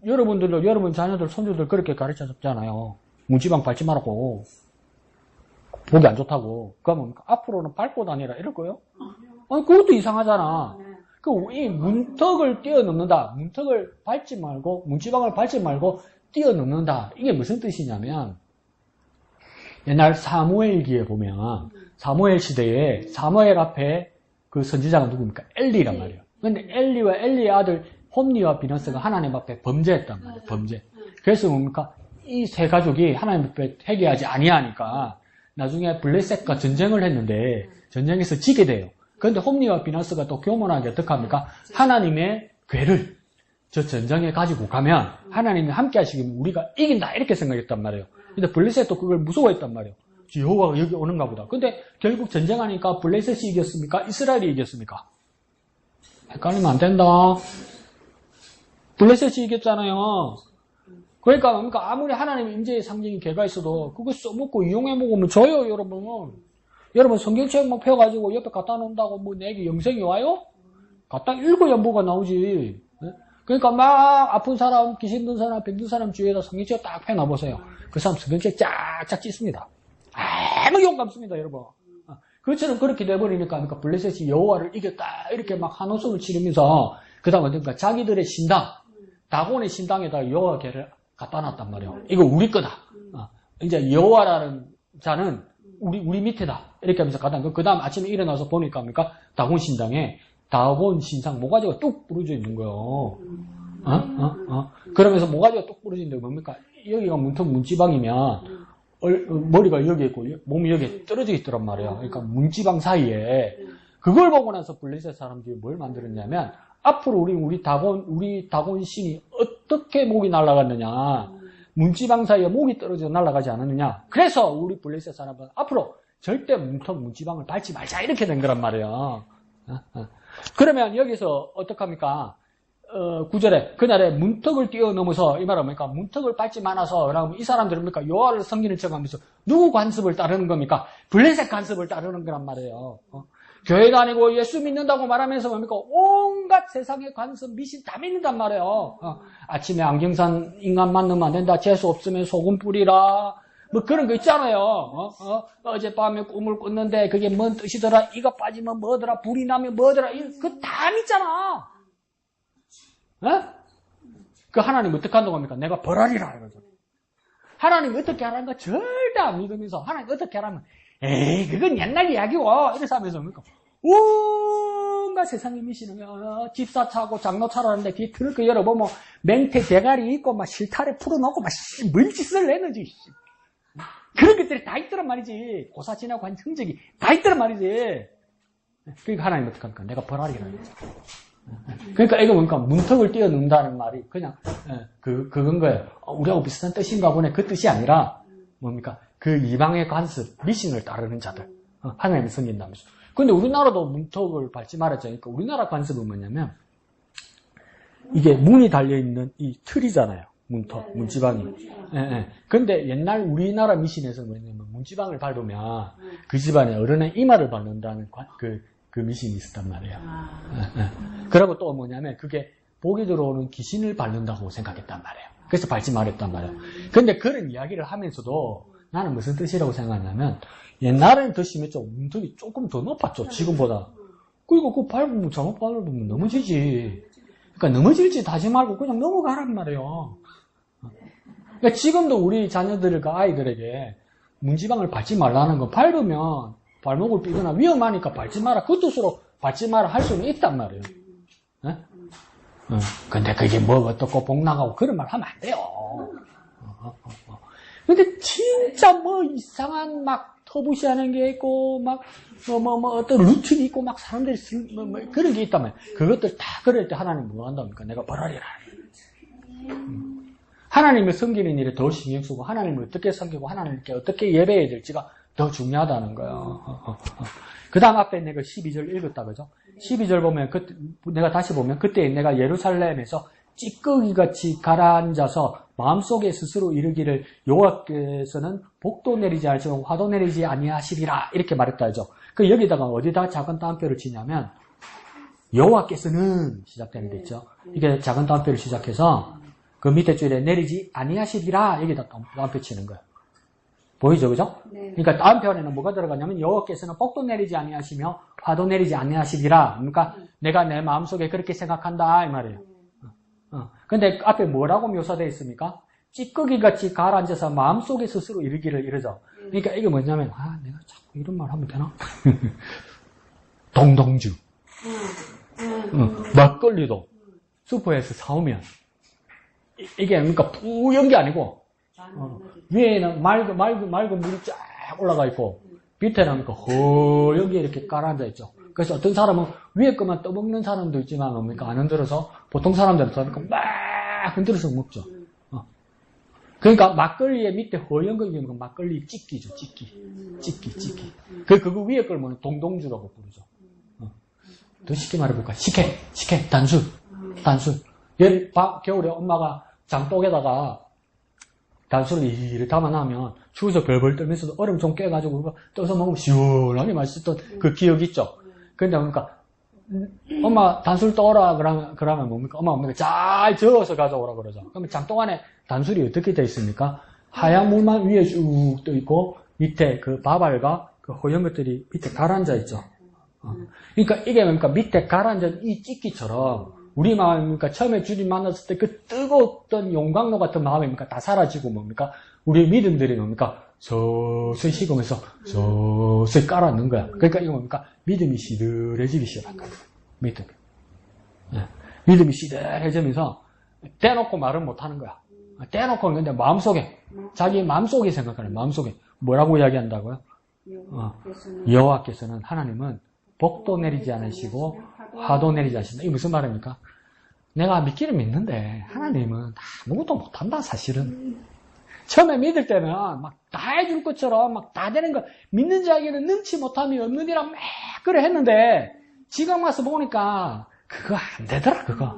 여러분들도 여러분 자녀들 손주들 그렇게 가르쳐줬잖아요. 문지방 밟지 말라고. 보기 안 좋다고. 그러면 앞으로는 밟고 다니라 이럴 거예요? 아니 그것도 이상하잖아. 이 문턱을 뛰어넘는다. 문턱을 밟지 말고 문지방을 밟지 말고 뛰어넘는다. 이게 무슨 뜻이냐면 옛날 사무엘기에 보면 사무엘 시대에 사무엘 앞에 그 선지자가 누굽니까? 엘리란 말이에요. 근데 엘리와 엘리의 아들 홈니와 비너스가 하나님 앞에 범죄했단 말이에요. 범죄. 그래서 뭡니까? 이 세 가족이 하나님 앞에 회개하지 아니하니까 나중에 블레셋과 전쟁을 했는데 전쟁에서 지게 돼요. 그런데 홈니와 비너스가 또 교만하게 어떻게 합니까? 하나님의 괴를 저 전쟁에 가지고 가면 하나님이 함께 하시면 우리가 이긴다 이렇게 생각했단 말이에요. 근데 블레셋도 그걸 무서워했단 말이에요. 여호와가 여기 오는가 보다. 근데 결국 전쟁하니까 블레셋이 이겼습니까? 이스라엘이 이겼습니까? 헷갈리면 안 된다. 블레셋이 이겼잖아요. 그러니까 뭡니까? 아무리 하나님의 임재의 상징인 개가 있어도 그거 써먹고 이용해 먹으면 져요, 여러분. 여러분 성경책 막 펴가지고 옆에 갖다 놓는다고 뭐 내게 영생이 와요? 갖다 읽어야 뭐가 나오지. 네? 그러니까 막 아픈 사람, 귀신 든 사람, 병든 사람 주위에다 성경책 딱 펴놔보세요. 그 사람 성경책 쫙쫙 찢습니다. 아무 용 없습니다, 여러분. 그것처럼 그렇게 돼버리니까 블레셋이 여호와를 이겼다 이렇게 막 한호성을 치르면서 그 다음에 그러니까 자기들의 신당, 다곤의 신당에다 여호와 개를 갖다 놨단 말이에요. 이거 우리 거다. 이제 여호와라는 자는 우리 밑에다 이렇게 하면서 갖다 놓고 그 다음 아침에 일어나서 보니까 다곤 신당에 다곤 신상 모가지가 뚝 부러져 있는 거예요. 그러면서 모가지가 뚝 부러지는데 뭡니까? 여기가 문지방이면 머리가 여기 있고 몸이 여기 떨어져 있더란 말이에요. 그러니까 문지방 사이에 그걸 보고 나서 블레셋 사람들이 뭘 만들었냐면 앞으로 우리 다곤 신이 어떻게 목이 날아갔느냐? 문지방 사이에 목이 떨어져 날아가지 않았느냐? 그래서 우리 블레셋 사람은 앞으로 절대 문지방을 밟지 말자 이렇게 된 거란 말이에요. 그러면 여기서 어떡합니까? 9절에 그날에 문턱을 뛰어넘어서 이 말은 뭡니까? 문턱을 밟지 말아서 그러면 이 사람들은 뭡니까? 여호와를 섬기는 척하면서 누구 관습을 따르는 겁니까? 블레셋 관습을 따르는 거란 말이에요. 교회가 아니고 예수 믿는다고 말하면서 뭡니까? 온갖 세상의 관습, 미신 다 믿는단 말이에요. 아침에 안경산 인간 만나면 안 된다. 재수 없으면 소금 뿌리라. 뭐 그런 거 있잖아요. 어젯밤에 꿈을 꿨는데 그게 뭔 뜻이더라. 이거 빠지면 뭐더라. 불이 나면 뭐더라. 그거 다 믿잖아. 그 하나님 어떻게 한다고 합니까? 내가 벌하리라 이러죠. 하나님 어떻게 하라는 거 절대 안 믿으면서 하나님 어떻게 하라면 에이 그건 옛날 이야기고 이래서 하면서 뭡니까? 온갖 세상에 미시는 집사 차고 장로 차라는데 뒤에 트렁크 열어보면 맹태 대가리 있고 막 실타래 풀어놓고 막 뭔 짓을 했는지 그런 것들이 다 있더란 말이지. 고사 지나고 한 흔적이 다 있더란 말이지. 그러니까 하나님 어떻게 합니까? 내가 벌하리라 이러죠. 그러니까 이거 보니까 문턱을 뛰어넘는다는 말이 그냥 그건 거예요. 우리하고 비슷한 뜻인가 보네. 그 뜻이 아니라 뭡니까? 그 이방의 관습, 미신을 따르는 자들. 하나님을 섬긴다면서. 근데 우리나라도 문턱을 밟지 말았죠. 그러니까 우리나라 관습은 뭐냐면 이게 문이 달려있는 이 틀이잖아요. 문턱, 문지방이. 근데 옛날 우리나라 미신에서 뭐냐면 문지방을 밟으면 그 집안의 어른의 이마를 밟는다는 그 미신이 있었단 말이에요. 그리고 또 뭐냐면 그게 복이 들어오는 귀신을 밟는다고 생각했단 말이에요. 그래서 밟지 말았단 말이에요. 근데 그런 이야기를 하면서도 나는 무슨 뜻이라고 생각하냐면 옛날에는 더 심했죠. 문턱이 조금 더 높았죠. 지금보다. 그리고 그 밟으면 잘못 밟으면 넘어지지. 그러니까 넘어질 짓 하지 말고 그냥 넘어가란 말이에요. 그러니까 지금도 우리 자녀들과 아이들에게 문지방을 밟지 말라는 거 밟으면 발목을 삐거나 위험하니까 밟지 마라. 그 뜻으로 밟지 마라 할 수는 있단 말이에요. 근데 그게 뭐 어떻고 복 나가고 그런 말 하면 안 돼요. 근데 진짜 뭐 이상한 막 터부시하는 게 있고 막 어떤 루틴이 있고 막 사람들이 그런 게 있다면 그것들 다 그럴 때 하나님 뭐 한답니까? 내가 벌하리라. 하나님을 섬기는 일에 더 신경 쓰고 하나님을 어떻게 섬기고 하나님께 어떻게 예배해야 될지가 더 중요하다는 거예요. 그 다음 앞에 내가 12절 읽었다 그죠? 12절 보면 내가 다시 보면 그때 내가 예루살렘에서 찌꺼기같이 가라앉아서 마음속에 스스로 이르기를 여호와께서는 복도 내리지 않으시고 화도 내리지 아니하시리라 이렇게 말했다 하죠. 그 여기다가 어디다 작은 따옴표를 치냐면 여호와께서는 시작되는 데 있죠. 이게 작은 따옴표를 시작해서 그 밑에 줄에 내리지 아니하시리라 여기다 따옴표 치는 거예요. 보이죠, 그죠? 네. 그러니까 다음표 안에는 뭐가 들어가냐면 여호와께서는 복도 내리지 아니하시며 화도 내리지 아니하시리라. 그러니까 내가 내 마음속에 그렇게 생각한다 이 말이에요. 근데 앞에 뭐라고 묘사되어 있습니까? 찌꺼기같이 가라앉아서 마음속에 스스로 이르기를 이러죠. 그러니까 이게 뭐냐면 내가 자꾸 이런 말 하면 되나? 동동주 막걸리도 슈퍼에서 사오면 이게 그러니까 뿌연 게 아니고 위에는 맑은 물이 쫙 올라가 있고 밑에는 그러니까 허연 게 이렇게 가라앉아 있죠. 그래서 어떤 사람은 위에 것만 떠먹는 사람도 있지만 뭡니까? 안 흔들어서 보통 사람들은 막 흔들어서 먹죠. 그러니까 막걸리의 밑에 허연 거 이게 막걸리 찌끼죠. 찌끼. 그거 위에 걸 뭐 동동주라고 부르죠. 더 쉽게 말해볼까? 식혜, 단술. 겨울에 엄마가 장독에다가 단술을 이렇게 담아놔면 추워서 벌벌 떨면서도 얼음 좀 깨가지고 그거 떠서 먹으면 시원하게 맛있었던 그 기억이 있죠. 근데 그러니까 엄마 단술 떠오라 그러면 뭡니까? 엄마가 잘 저어서 가져오라 그러죠. 그러면 장독 안에 단술이 어떻게 되어 있습니까? 하얀 물만 위에 쭉 떠 있고 밑에 그 밥알과 그 허연 것들이 밑에 가라앉아 있죠. 그러니까 이게 뭡니까? 밑에 가라앉은 이 찌끼처럼 우리 마음이니까 처음에 주님 만났을 때 그 뜨거웠던 용광로 같은 마음이니까 다 사라지고 뭡니까? 우리 믿음들이 뭡니까? 서서히 식으면서 서서히 깔아앉는 거야. 그러니까 이거 뭡니까? 믿음이 시들해지기 시작한 거야. 믿음이 시들해지면서 떼놓고 말은 못하는 거야. 떼놓고 근데 마음속에 자기 마음속에 생각하는 마음속에 뭐라고 이야기한다고요? 여호와께서는 하나님은 복도 내리지 않으시고 화도 내리지 않으신다. 이게 무슨 말입니까? 내가 믿기는 믿는데 하나님은 아무것도 못한다 사실은. 처음에 믿을 때는 막 다 해줄 것처럼 막 다 되는 거 믿는 자에게는 능치 못함이 없느니라 막 그래 했는데 지금 와서 보니까 그거 안 되더라 그거.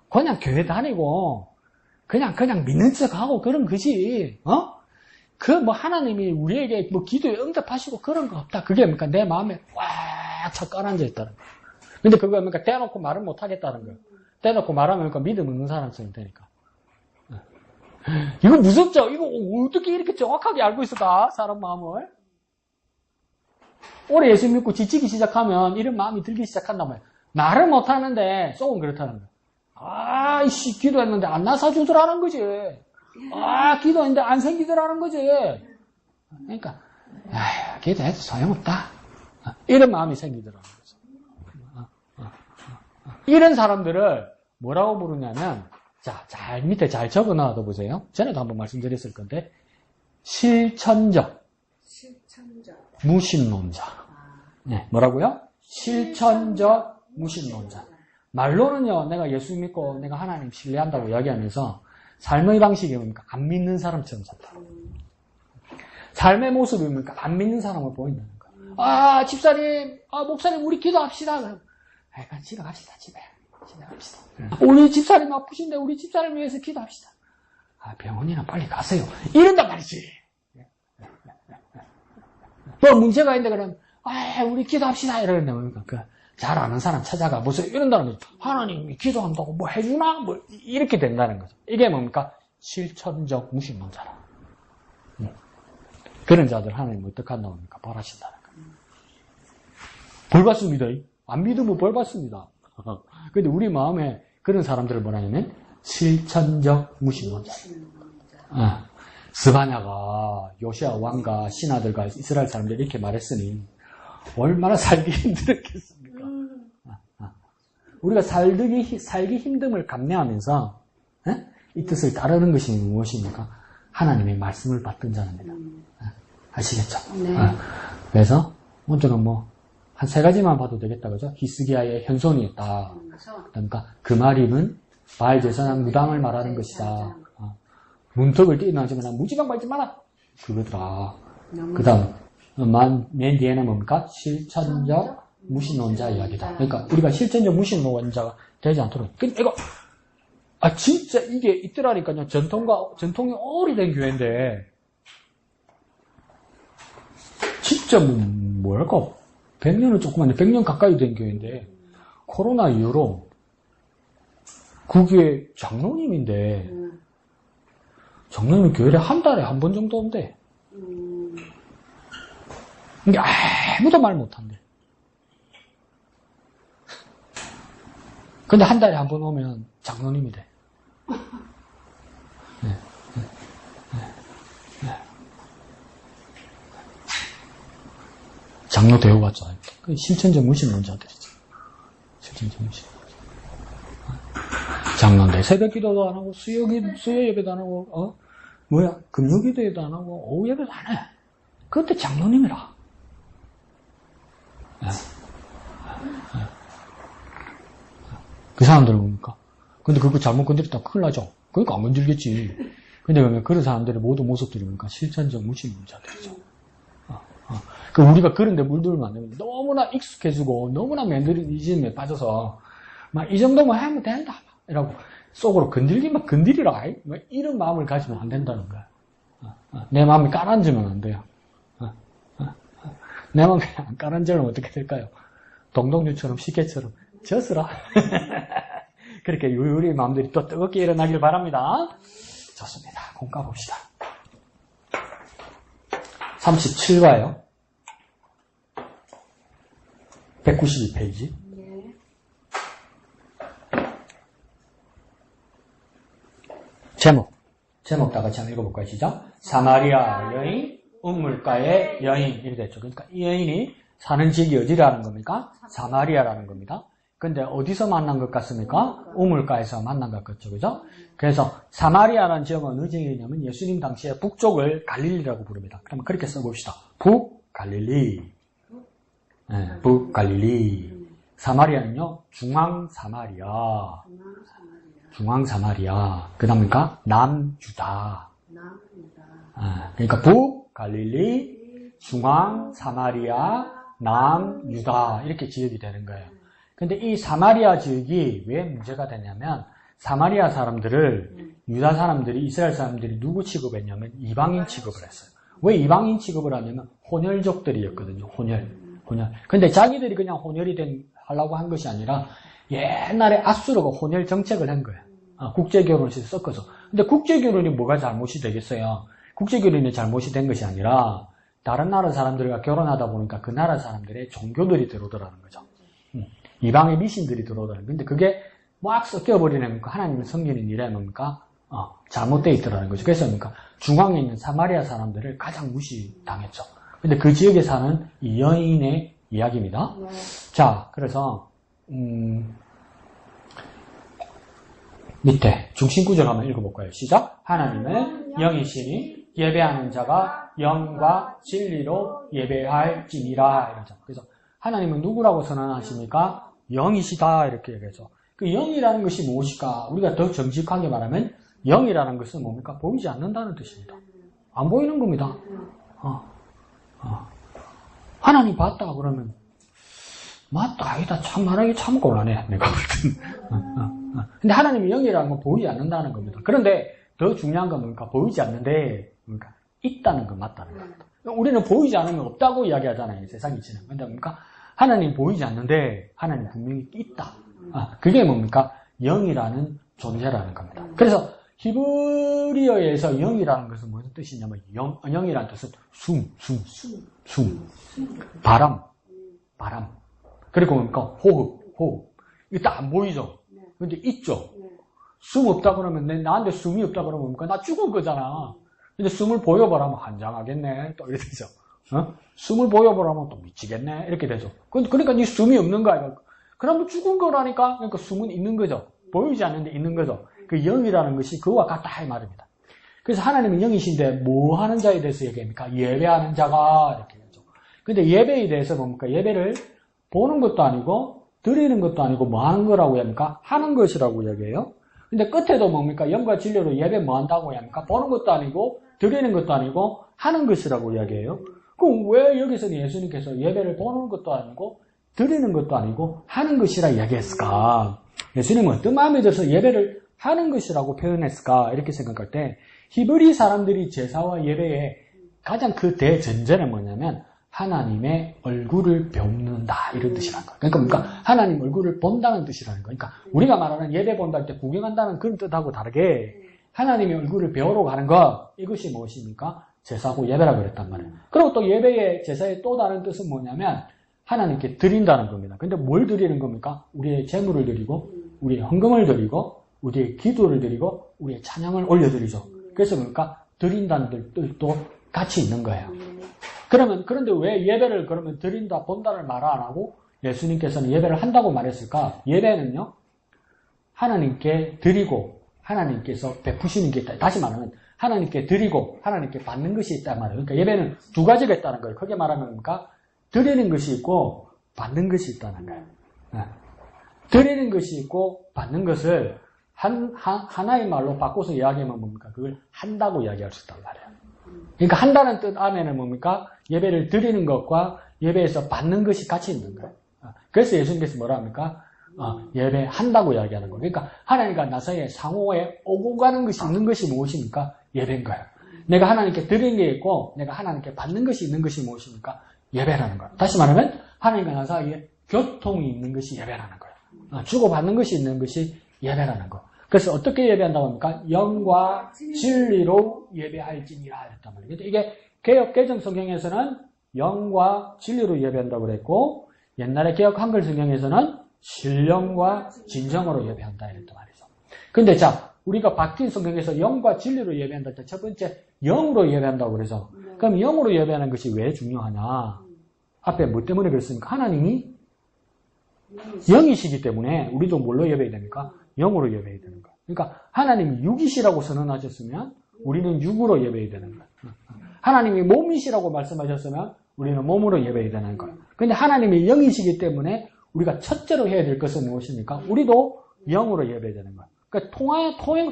그냥 교회 다니고 그냥 믿는 척하고 그런 거지. 그 뭐 하나님이 우리에게 뭐 기도에 응답하시고 그런 거 없다. 그게 뭡니까? 내 마음에 꽉 차 깔아앉아 있다는 거. 근데 그거 뭡니까? 떼놓고 말은 못 하겠다는 거예요. 떼놓고 말하면 그러니까 믿음 없는 사람처럼 되니까. 이거 무섭죠? 이거 어떻게 이렇게 정확하게 알고 있을까? 사람 마음을. 올해 예수 믿고 지치기 시작하면 이런 마음이 들기 시작한단 말이에요. 말을 못 하는데 속은 그렇다는 거예요. 이씨 기도했는데 안 나서주더라는 거지. 기도했는데 안 생기더라는 거지. 그러니까 기도해도 소용없다. 이런 마음이 생기더라는 거죠. 이런 사람들을 뭐라고 부르냐면 자, 밑에 잘 적어놔도 보세요. 전에도 한번 말씀드렸을 건데 실천적 무신론자. 네, 뭐라고요? 실천적 무신론자. 말로는요, 내가 예수 믿고 내가 하나님 신뢰한다고 이야기하면서 삶의 방식이 뭡니까? 안 믿는 사람처럼 산다. 삶의 모습이 뭡니까? 안 믿는 사람을 보인다는 거예요. 아, 집사님, 목사님, 우리 기도합시다. 그럼, 집에 갑시다, 집에 갑시다. 우리 집사님 아프신데, 우리 집사님 위해서 기도합시다. 병원이나 빨리 가세요. 이런단 말이지. 뭐 문제가 있는데, 그럼, 우리 기도합시다. 이러는데, 뭡니까? 잘 아는 사람 찾아가 보세요. 이런다는 거죠. 하나님이 기도한다고 뭐 해주나? 뭐, 이렇게 된다는 거죠. 이게 뭡니까? 실천적 무신론자라. 그런 자들 하나님 어떻게 한다고 합니까? 벌하신다는 거예요. 벌 받습니다. 안 믿으면 벌 받습니다. 근데 우리 마음에 그런 사람들을 뭐라냐면 실천적 무신론자. 스바냐가 요시아 왕과 신하들과 이스라엘 사람들이 이렇게 말했으니 얼마나 살기 힘들었겠습니까? 우리가 살기 힘듦을 감내하면서 이 뜻을 따르는 것이 무엇입니까? 하나님의 말씀을 받던 자입니다. 아시겠죠? 네. 그래서 먼저는 한 세 가지만 봐도 되겠다, 그죠? 히스기야의 현손이 있다. 그러니까 그 말임은 바알 제사장 무당을 말하는 것이다. 문턱을 뛰어나지만 무지방 밟지 마라. 그거더라. 그 다음 맨 뒤에는 뭡니까? 실천적 무신론자 이야기다. 그러니까 우리가 실천적 무신론자가 되지 않도록. 이거 진짜 이게 있더라니까요. 전통이 오래된 교회인데 진짜 뭐랄까 100년은 조금 안 돼. 100년 가까이 된 교회인데 코로나 이후로 그 교회 장로님인데 장로님 교회를 한 달에 한 번 정도 온대. 이게 아무도 말 못한대. 근데 한 달에 한 번 오면 장로님이 돼. 장로 되어봤자 실천적 무신론자들이지. 실천적 무신론자. 장로인데 새벽 기도도 안 하고 수요 예배도 안 하고 금요 기도도 안 하고 오후 예배도 안 해. 그때 장로님이라. 그 사람들은 뭡니까? 근데 그거 잘못 건드렸다 큰일 나죠. 그러니까 안 건들겠지. 근데 그런 사람들의 모든 모습들이 뭡니까? 실천적 무신론자들이죠. 그 우리가 그런데 물들면 안 되면 너무나 익숙해지고 너무나 매너리즘에 빠져서 막 이 정도만 하면 된다 이라고 속으로 건들기만 건드리라 이런 마음을 가지면 안 된다는 거야. 내 마음이 가라앉으면 안 돼요. 내 마음이 안 가라앉으면 어떻게 될까요? 동동주처럼 시계처럼 젖으라. 그렇게 우리 마음들이 또 뜨겁게 일어나길 바랍니다. 좋습니다. 공 까봅시다. 37과요. 192페이지. 네. 제목 다 같이 한번 읽어볼까요? 시작. 사마리아 여인, 우물가의 여인. 이렇게 됐죠. 그러니까 이 여인이 사는 지역이 어디라는 겁니까? 사마리아라는 겁니다. 근데 어디서 만난 것 같습니까? 우물가에서 만난 것 같죠. 그죠? 그래서 사마리아라는 지역은 어느 지역이냐면 예수님 당시에 북쪽을 갈릴리라고 부릅니다. 그러면 그렇게 써봅시다. 북갈릴리. 네, 북갈릴리. 사마리아는요, 중앙사마리아. 그 다음입니까? 남유다. 그러니까 북갈릴리, 중앙사마리아, 남유다. 이렇게 지역이 되는 거예요. 근데 이 사마리아 지역이 왜 문제가 되냐면, 사마리아 사람들을, 유다 사람들이, 이스라엘 사람들이 누구 취급했냐면, 이방인 취급을 했어요. 왜 이방인 취급을 하냐면, 혼혈족들이었거든요. 혼혈. 근데 자기들이 그냥 혼혈이 하려고 한 것이 아니라 옛날에 아수르가 혼혈 정책을 한 거예요. 국제결혼을 섞어서. 근데 국제결혼이 뭐가 잘못이 되겠어요? 국제결혼이 잘못이 된 것이 아니라 다른 나라 사람들과 결혼하다 보니까 그 나라 사람들의 종교들이 들어오더라는 거죠. 이방의 미신들이 들어오더라는 거예요. 근데 그게 막 섞여버리는 거 하나님을 섬기는 일에 뭡니까? 잘못되어 있더라는 거죠. 그래서 뭡니까? 중앙에 있는 사마리아 사람들을 가장 무시당했죠. 근데 그 지역에 사는 이 여인의 이야기입니다. 자, 그래서 밑에 중심 구절 한번 읽어볼까요? 시작. 하나님은 영이시니 예배하는 자가 영과 진리로 예배할지니라. 이러죠. 그래서 하나님은 누구라고 선언하십니까? 영이시다. 이렇게 얘기해서 그 영이라는 것이 무엇일까? 우리가 더 정직하게 말하면 영이라는 것은 뭡니까? 보이지 않는다는 뜻입니다. 안 보이는 겁니다. 하나님 봤다 그러면 맞다 아니다 참 말하기 참 곤란해 내가 볼 때는. 근데 하나님의 영이라는 건 보이지 않는다는 겁니다. 그런데 더 중요한 건 뭡니까? 보이지 않는데 뭡니까? 있다는 건 맞다는 겁니다. 우리는 보이지 않으면 없다고 이야기하잖아요. 세상이 지는. 근데 뭡니까? 하나님 보이지 않는데 하나님 분명히 있다. 그게 뭡니까? 영이라는 존재라는 겁니다. 그래서 히브리어에서 영이라는 것은 무슨 뜻이냐면 영이라는 뜻은 숨, 바람. 그리고 뭡니까? 호흡. 이게 딱 안 보이죠? 근데 있죠? 숨 없다 그러면 나한테 숨이 없다 그러면 뭡니까? 나 죽을 거잖아. 근데 숨을 보여보라면 환장하겠네. 또 이렇게 되죠. 숨을 보여보라면 또 미치겠네. 이렇게 되죠. 그러니까 네 숨이 없는 거야. 그러면 죽은 거라니까. 그러니까 숨은 있는 거죠. 보이지 않는데 있는 거죠. 그 영이라는 것이 그와 같다 이 말입니다. 그래서 하나님은 영이신데 뭐 하는 자에 대해서 얘기합니까? 예배하는 자가 이렇게 되죠. 근데 예배에 대해서 뭡니까? 예배를 보는 것도 아니고 드리는 것도 아니고 뭐 하는 거라고 합니까? 하는 것이라고 얘기해요. 근데 끝에도 뭡니까? 영과 진리로 예배 뭐 한다고 합니까? 보는 것도 아니고 드리는 것도 아니고 하는 것이라고 이야기해요. 그럼 왜 여기서는 예수님께서 예배를 보는 것도 아니고 드리는 것도 아니고 하는 것이라 이야기했을까? 예수님은 어떤 마음에 들어서 예배를 하는 것이라고 표현했을까? 이렇게 생각할 때 히브리 사람들이 제사와 예배의 가장 그 대전제는 뭐냐면 하나님의 얼굴을 배우는다 이런 뜻이라는 거예요. 그러니까 뭡니까? 하나님 얼굴을 본다는 뜻이라는 거예요. 그러니까 우리가 말하는 예배 본다 할 때 구경한다는 그런 뜻하고 다르게 하나님의 얼굴을 배우러 가는 것 이것이 무엇입니까? 제사고 예배라고 그랬단 말이에요. 그리고 또 예배의 제사의 또 다른 뜻은 뭐냐면 하나님께 드린다는 겁니다. 근데 뭘 드리는 겁니까? 우리의 재물을 드리고 우리의 헌금을 드리고 우리의 기도를 드리고 우리의 찬양을 올려드리죠. 그래서 뭡니까? 드린다는 뜻도 같이 있는 거예요. 그런데 왜 예배를 그러면 드린다, 본다를 말 안 하고 예수님께서는 예배를 한다고 말했을까? 예배는요, 하나님께 드리고 하나님께서 베푸시는 게 있다. 다시 말하면 하나님께 드리고 하나님께 받는 것이 있단 말이에요. 그러니까 예배는 두 가지가 있다는 거예요. 크게 말하면 뭡니까? 드리는 것이 있고 받는 것이 있다는 거예요. 드리는 것이 있고 받는 것을 하나의 말로 바꿔서 이야기하면 뭡니까? 그걸 한다고 이야기할 수 있단 말이에요. 그러니까 한다는 뜻 안에는 뭡니까? 예배를 드리는 것과 예배에서 받는 것이 같이 있는 거예요. 그래서 예수님께서 뭐라 합니까? 예배한다고 이야기하는 거예요. 그러니까 하나님과 나 사이에 상호에 오고 가는 것이 있는 것이 무엇입니까? 예배인 거예요. 내가 하나님께 드리는 게 있고 내가 하나님께 받는 것이 있는 것이 무엇입니까? 예배라는 거예요. 다시 말하면 하나님과 나 사이에 교통이 있는 것이 예배라는 거예요. 주고받는 것이 있는 것이 예배라는 거. 그래서 어떻게 예배한다고 합니까? 영과 진리로 예배할지니라 했단 말이에요. 이게 개역 개정 성경에서는 영과 진리로 예배한다고 그랬고 옛날에 개역 한글 성경에서는 신령과 진정으로 예배한다 이랬단 말이죠. 근데 자, 우리가 바뀐 성경에서 영과 진리로 예배한다 할 때 첫 번째 영으로 예배한다고 그러죠. 그럼 영으로 예배하는 것이 왜 중요하냐? 앞에 뭐 때문에 그랬습니까? 하나님이 영이시기 때문에 우리도 뭘로 예배해야 됩니까? 영으로 예배해야 되는 거예요. 그러니까 하나님이 육이시라고 선언하셨으면 우리는 육으로 예배해야 되는 거예요. 하나님이 몸이시라고 말씀하셨으면 우리는 몸으로 예배해야 되는 거예요. 그런데 하나님이 영이시기 때문에 우리가 첫째로 해야 될 것은 무엇입니까? 우리도 영으로 예배해야 되는 거예요. 그러니까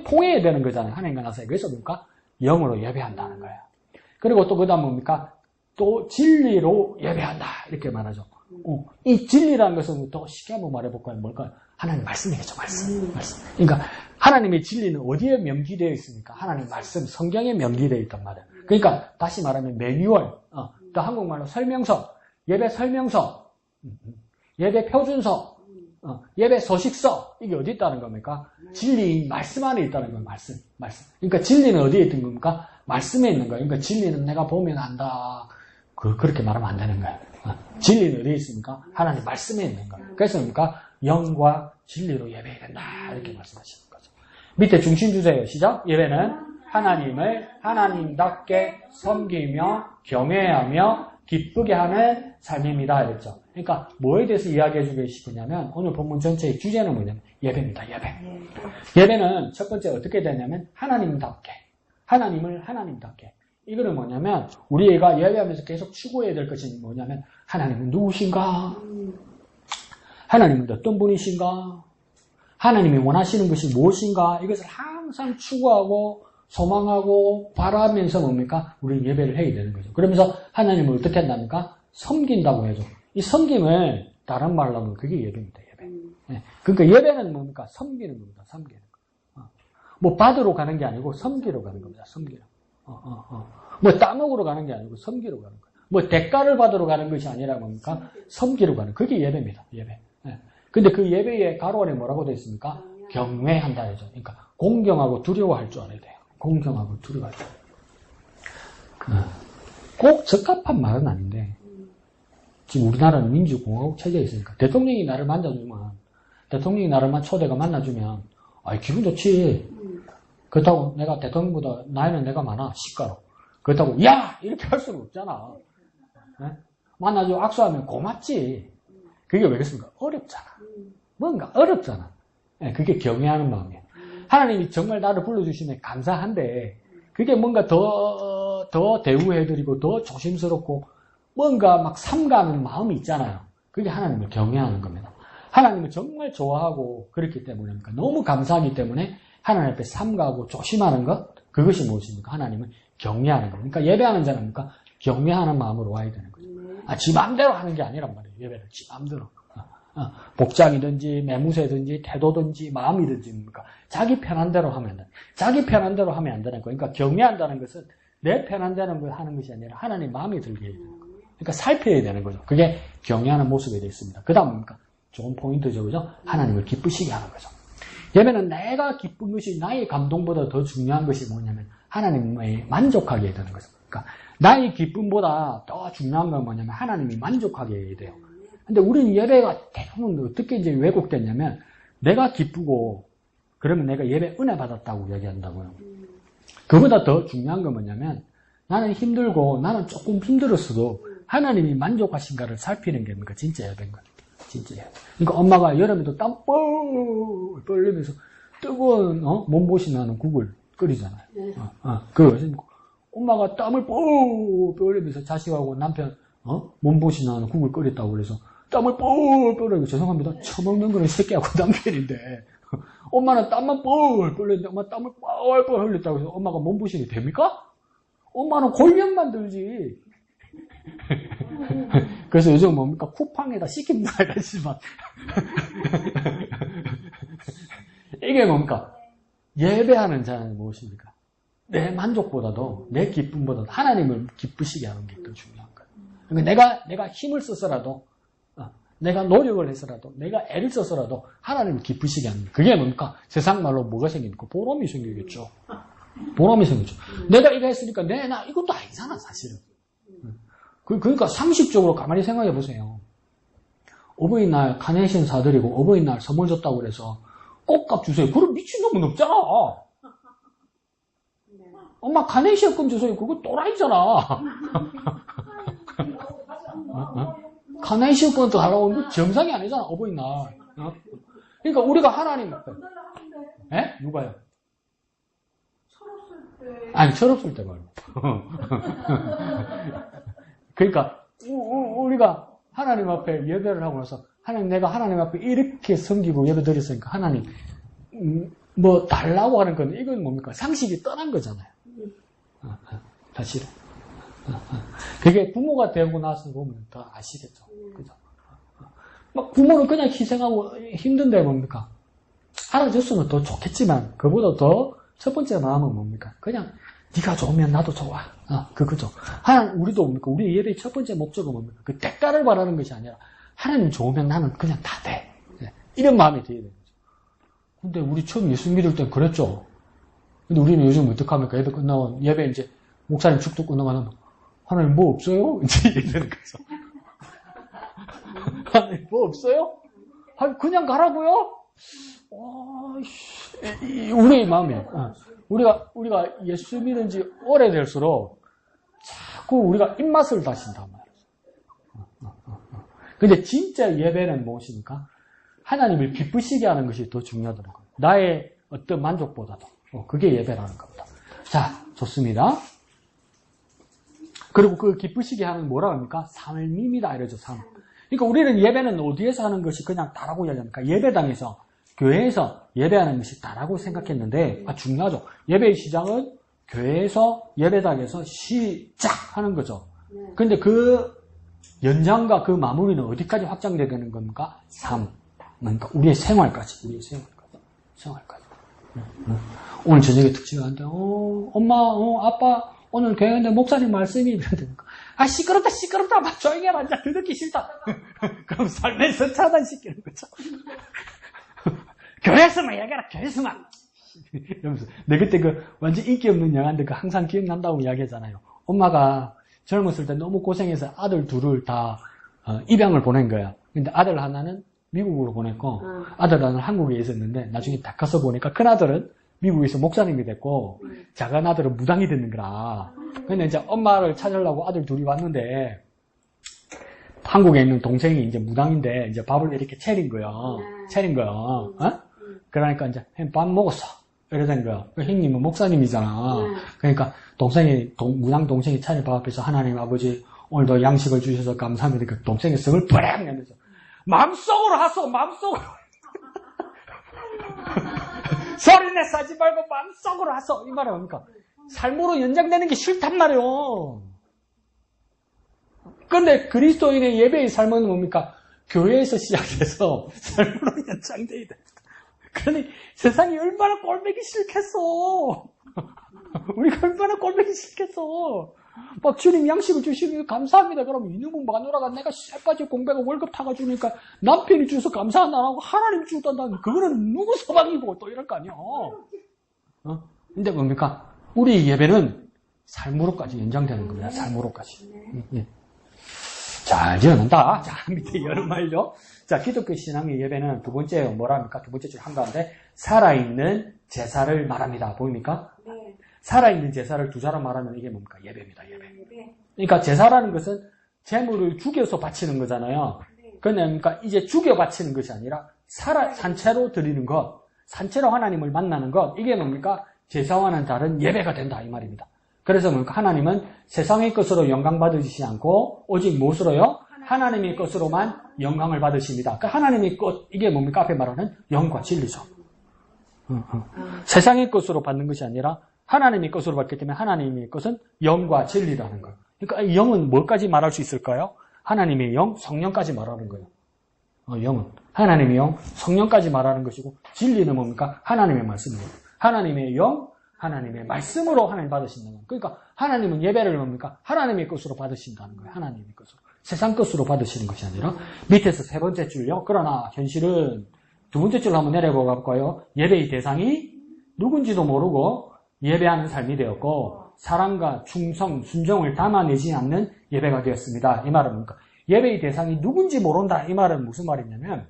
통해야 되는 거잖아요. 하나님과 나 사이에. 그래서 뭡니까? 영으로 예배한다는 거예요. 그리고 또 그 다음 뭡니까? 또 진리로 예배한다. 이렇게 말하죠. 이 진리라는 것은 또 쉽게 한번 말해볼까요? 뭘까요? 하나님 말씀이겠죠. 말씀. 그러니까 하나님의 진리는 어디에 명기되어 있습니까? 하나님 말씀, 성경에 명기되어 있단 말이에요. 그러니까 다시 말하면 매뉴얼, 또 한국말로 설명서, 예배 설명서, 예배 표준서, 예배 소식서, 이게 어디 있다는 겁니까? 진리 말씀 안에 있다는 거예요. 말씀. 그러니까 진리는 어디에 있는 겁니까? 말씀에 있는 거예요. 그러니까 진리는 내가 보면 안다. 그렇게 말하면 안 되는 거예요. 진리는 어디에 있습니까? 하나님 말씀에 있는 거예요. 그래서 뭡니까? 영과 진리로 예배해야 된다. 이렇게 말씀하시는 거죠. 밑에 중심 주세요. 시작. 예배는 하나님을 하나님답게 섬기며 경외하며 기쁘게 하는 삶입니다. 이랬죠. 그러니까 뭐에 대해서 이야기해 주고 싶으냐면 오늘 본문 전체의 주제는 뭐냐면 예배입니다. 예배. 예배는 첫 번째 어떻게 되냐면 하나님답게. 하나님을 하나님답게. 이거는 뭐냐면 우리가 예배하면서 계속 추구해야 될 것이 뭐냐면 하나님은 누구신가? 하나님은 어떤 분이신가? 하나님이 원하시는 것이 무엇인가? 이것을 항상 추구하고 소망하고 바라면서 뭡니까? 우리는 예배를 해야 되는 거죠. 그러면서 하나님을 어떻게 한답니까? 섬긴다고 해야죠. 이 섬김을 다른 말로 하면 그게 예배입니다. 예배. 네. 그러니까 예배는 뭡니까? 섬기는 겁니다. 섬기는 거. 뭐 받으러 가는 게 아니고 섬기러 가는 겁니다. 섬기러. 뭐 따먹으러 가는 게 아니고 섬기러 가는 거예요. 뭐 대가를 받으러 가는 것이 아니라 뭡니까? 섬기러 가는. 그게 예배입니다. 예배. 네. 근데 그 예배의 가로 안에 뭐라고 되어 있습니까? 경외한다 해죠. 그러니까 공경하고 두려워할 줄 알아야 돼요. 공경하고 두려워할 줄. 꼭 적합한 말은 아닌데 지금 우리나라는 민주공화국 체제에 있으니까 대통령이 나를 만나주면 대통령이 나를 초대가 만나주면 기분 좋지. 그렇다고 내가 대통령보다 나이는 내가 많아. 시가로. 그렇다고 야! 이렇게 할 수는 없잖아. 네? 만나주고 악수하면 고맙지. 그게 왜 그렇습니까? 어렵잖아. 뭔가 어렵잖아. 네, 그게 경외하는 마음이에요. 하나님이 정말 나를 불러주시면 감사한데 그게 뭔가 더 대우해드리고 더 조심스럽고 뭔가 막 삼가는 마음이 있잖아요. 그게 하나님을 경외하는 겁니다. 하나님을 정말 좋아하고 그렇기 때문에 그러니까 너무 감사하기 때문에 하나님 앞에 삼가하고 조심하는 것 그것이 무엇입니까? 하나님을 경외하는 겁니다. 그러니까 예배하는 자는 뭡니까? 경외하는 마음으로 와야 되는 거죠. 지 마음대로 하는 게 아니란 말이에요. 예배를 지 마음대로. 복장이든지 매무새든지 태도든지 마음이든지 뭡니까? 자기 편한 대로 하면 안 돼. 자기 편한 대로 하면 안 되는 거예요. 그러니까 경외한다는 것은 내 편한 대로 하는 것이 아니라 하나님 마음에 들게 해야 되는 거예요. 그러니까 살펴야 되는 거죠. 그게 경외하는 모습이 되어 있습니다. 그 다음 뭡니까? 좋은 포인트죠. 그죠? 하나님을 기쁘시게 하는 거죠. 예배는 내가 기쁜 것이 나의 감동보다 더 중요한 것이 뭐냐면 하나님의 만족하게 해야 되는 거죠. 그러니까 나의 기쁨보다 더 중요한 건 뭐냐면 하나님이 만족하게 해야 돼요. 근데 우리는 예배가 대부분 어떻게 이제 왜곡됐냐면 내가 기쁘고 그러면 내가 예배 은혜 받았다고 얘기한다고요. 그보다 더 중요한 건 뭐냐면 나는 힘들고 나는 조금 힘들었어도 하나님이 만족하신가를 살피는 게 뭡니까? 진짜 예배인 거예요. 진짜 예배. 그러니까 엄마가 여름에도 땀 뻘뻘 흘리면서 뜨거운 몸보신 나는 국을 끓이잖아요. 엄마가 땀을 뻘뻘 흘리면서 자식하고 남편 몸보신 나는 국을 끓였다고 그래서 땀을 뻘뻘 흘리고 죄송합니다. 처먹는 거는 새끼하고 남편인데 엄마는 땀만 뻘뻘 흘리는데 엄마 땀을 뻘뻘 흘렸다고 해서 엄마가 몸보신이 됩니까? 엄마는 골병만 들지. 그래서 요즘 뭡니까? 쿠팡에다 시킨다 이러지만 이게 뭡니까? 예배하는 자는 무엇입니까? 내 만족보다도 내 기쁨보다도 하나님을 기쁘시게 하는 게 더 중요한 거예요. 그러니까 내가 힘을 써서라도 내가 노력을 해서라도 내가 애를 써서라도 하나님을 기쁘시게 하는 거예요. 그게 뭡니까? 세상 말로 뭐가 생기니까 보람이 생기겠죠. 보람이 생기죠. 내가 이거 했으니까 나 이것도 아니잖아 사실은. 그러니까 상식적으로 가만히 생각해 보세요. 어버이날 카네이션 사드리고 어버이날 선물 줬다고 그래서 꽃값 주세요. 그럼 미친놈은 없잖아. 엄마 카네이션 금 주세요. 그거 또라이잖아. 카네이션 금도 하라고 하는 거 정상이 아니잖아. 어버이날. 그러니까 우리가 하나님 앞에 누가요? 아니 철없을 때 말고. 그러니까 우리가 하나님 앞에 예배를 하고 나서 하나님 내가 하나님 앞에 이렇게 섬기고 예배 드렸으니까 하나님 뭐 달라고 하는 건 이건 뭡니까? 상식이 떠난 거잖아요. 사실은. 그게 부모가 되고 나서 보면 더 아시겠죠. 그죠? 막 부모는 그냥 희생하고 힘든데 뭡니까? 알아줬으면 더 좋겠지만 그보다 더 첫 번째 마음은 뭡니까? 그냥 네가 좋으면 나도 좋아. 그거죠. 하나님, 우리도 뭡니까? 우리 예배의 첫 번째 목적은 뭡니까? 그 대가를 바라는 것이 아니라 하나님 좋으면 나는 그냥 다 돼. 이런 마음이 되어야 되는 거죠. 근데 우리 처음 예수 믿을 땐 그랬죠. 근데 우리는 요즘 어떻게 합니까? 예배 끝나고 예배 이제 목사님 축도 끝나고 나면 하나님 뭐 없어요? 이제 이러는 거죠. 하나님 뭐 없어요? 그냥 가라고요? 우리의 마음이에요. 우리가 예수 믿은 지 오래될수록 자꾸 우리가 입맛을 다신단 말이에요. 근데 진짜 예배는 무엇입니까? 하나님을 기쁘시게 하는 것이 더 중요하더라고요. 나의 어떤 만족보다도. 그게 예배라는 겁니다. 자, 좋습니다. 그리고 그 기쁘시게 하는 뭐라 합니까? 삶입니다. 이러죠, 삶. 그러니까 우리는 예배는 어디에서 하는 것이 그냥 다라고 이야기합니까? 예배당에서 교회에서 예배하는 것이 다라고 생각했는데 중요하죠. 예배의 시작은 교회에서 예배당에서 시작하는 거죠. 그런데 그 연장과 그 마무리는 어디까지 확장되는 겁니까? 삶. 그러니까 우리의 생활까지. 오늘 저녁에 특집하는데 엄마, 아빠 오늘 교회인데 목사님 말씀이 이러니까 시끄럽다 막 조용히 해라 이제 듣기 싫다. 그럼 삶에서 차단시키는 거죠. 교회에서만 얘기해라 교회에서만. 이러면서 내 그때 완전 인기 없는 영화인데 항상 기억난다고 이야기하잖아요. 엄마가 젊었을 때 너무 고생해서 아들 둘을 다 입양을 보낸 거야. 근데 아들 하나는 미국으로 보냈고 아들 하나는 한국에 있었는데 나중에 다 커서 보니까 큰 아들은 미국에서 목사님이 됐고 작은 아들은 무당이 됐는 거라. 근데 이제 엄마를 찾으려고 아들 둘이 왔는데 한국에 있는 동생이 이제 무당인데 이제 밥을 이렇게 차린 거요. 그러니까 이제 밥 먹었어. 이러던 거야. 형님은 목사님이잖아. 그러니까 무당 동생이 차린 밥 앞에서 하나님 아버지 오늘도 양식을 주셔서 감사합니다. 그 동생의 성을 뿌랭 내면서 마음속으로 하소 마음속으로. 소리내 싸지 말고 마음속으로 하소. 이 말은 뭡니까? 삶으로 연장되는 게 싫단 말이에요. 근데 그리스도인의 예배의 삶은 뭡니까? 교회에서 시작해서 삶으로 연장돼야 돼. 그러니 세상이 얼마나 꼴보기 싫겠어. 우리가 얼마나 꼴보기 싫겠어. 막 주님 양식을 주시면 감사합니다. 그러면 이놈은 마누라가 내가 쎄까지 공부하고 월급 타가주니까 남편이 주셔서 감사 안 하고 하나님 주던다. 그거는 누구 소망이고 또 이럴 거 아니야. 근데 뭡니까? 우리 예배는 삶으로까지 연장되는 겁니다. 삶으로까지. 잘 지어낸다. 자, 밑에 여름말죠. 자, 기독교 신앙의 예배는 두 번째 뭐랍니까? 두 번째 줄 한가운데 살아있는 제사를 말합니다. 보입니까? 네. 살아있는 제사를 두 자로 말하면 이게 뭡니까? 예배입니다. 예배. 그러니까 제사라는 것은 재물을 죽여서 바치는 거잖아요. 그러니까 이제 죽여 바치는 것이 아니라 산채로 드리는 것, 산채로 하나님을 만나는 것, 이게 뭡니까? 제사와는 다른 예배가 된다 이 말입니다. 그래서 뭡니까? 하나님은 세상의 것으로 영광 받으시지 않고 오직 무엇으로요? 하나님의 것으로만 영광을 받으십니다. 그 하나님의 것, 이게 뭡니까? 앞에 말하는 영과 진리죠. 세상의 것으로 받는 것이 아니라 하나님의 것으로 받기 때문에 하나님의 것은 영과 진리라는 거예요. 그러니까 영은 뭘까지 말할 수 있을까요? 하나님의 영, 성령까지 말하는 거예요. 영은 하나님의 영, 성령까지 말하는 것이고 진리는 뭡니까? 하나님의 말씀입니다. 하나님의 영, 하나님의 말씀으로 하나님 받으신다는 거예요. 그러니까 하나님은 예배를 뭡니까? 하나님의 것으로 받으신다는 거예요. 하나님의 것으로. 세상 것으로 받으시는 것이 아니라 밑에서 세 번째 줄요. 그러나 현실은 두 번째 줄로 한번 내려보고 볼까요? 예배의 대상이 누군지도 모르고 예배하는 삶이 되었고 사랑과 충성, 순종을 담아내지 않는 예배가 되었습니다. 이 말은 뭡니까? 예배의 대상이 누군지 모른다. 이 말은 무슨 말이냐면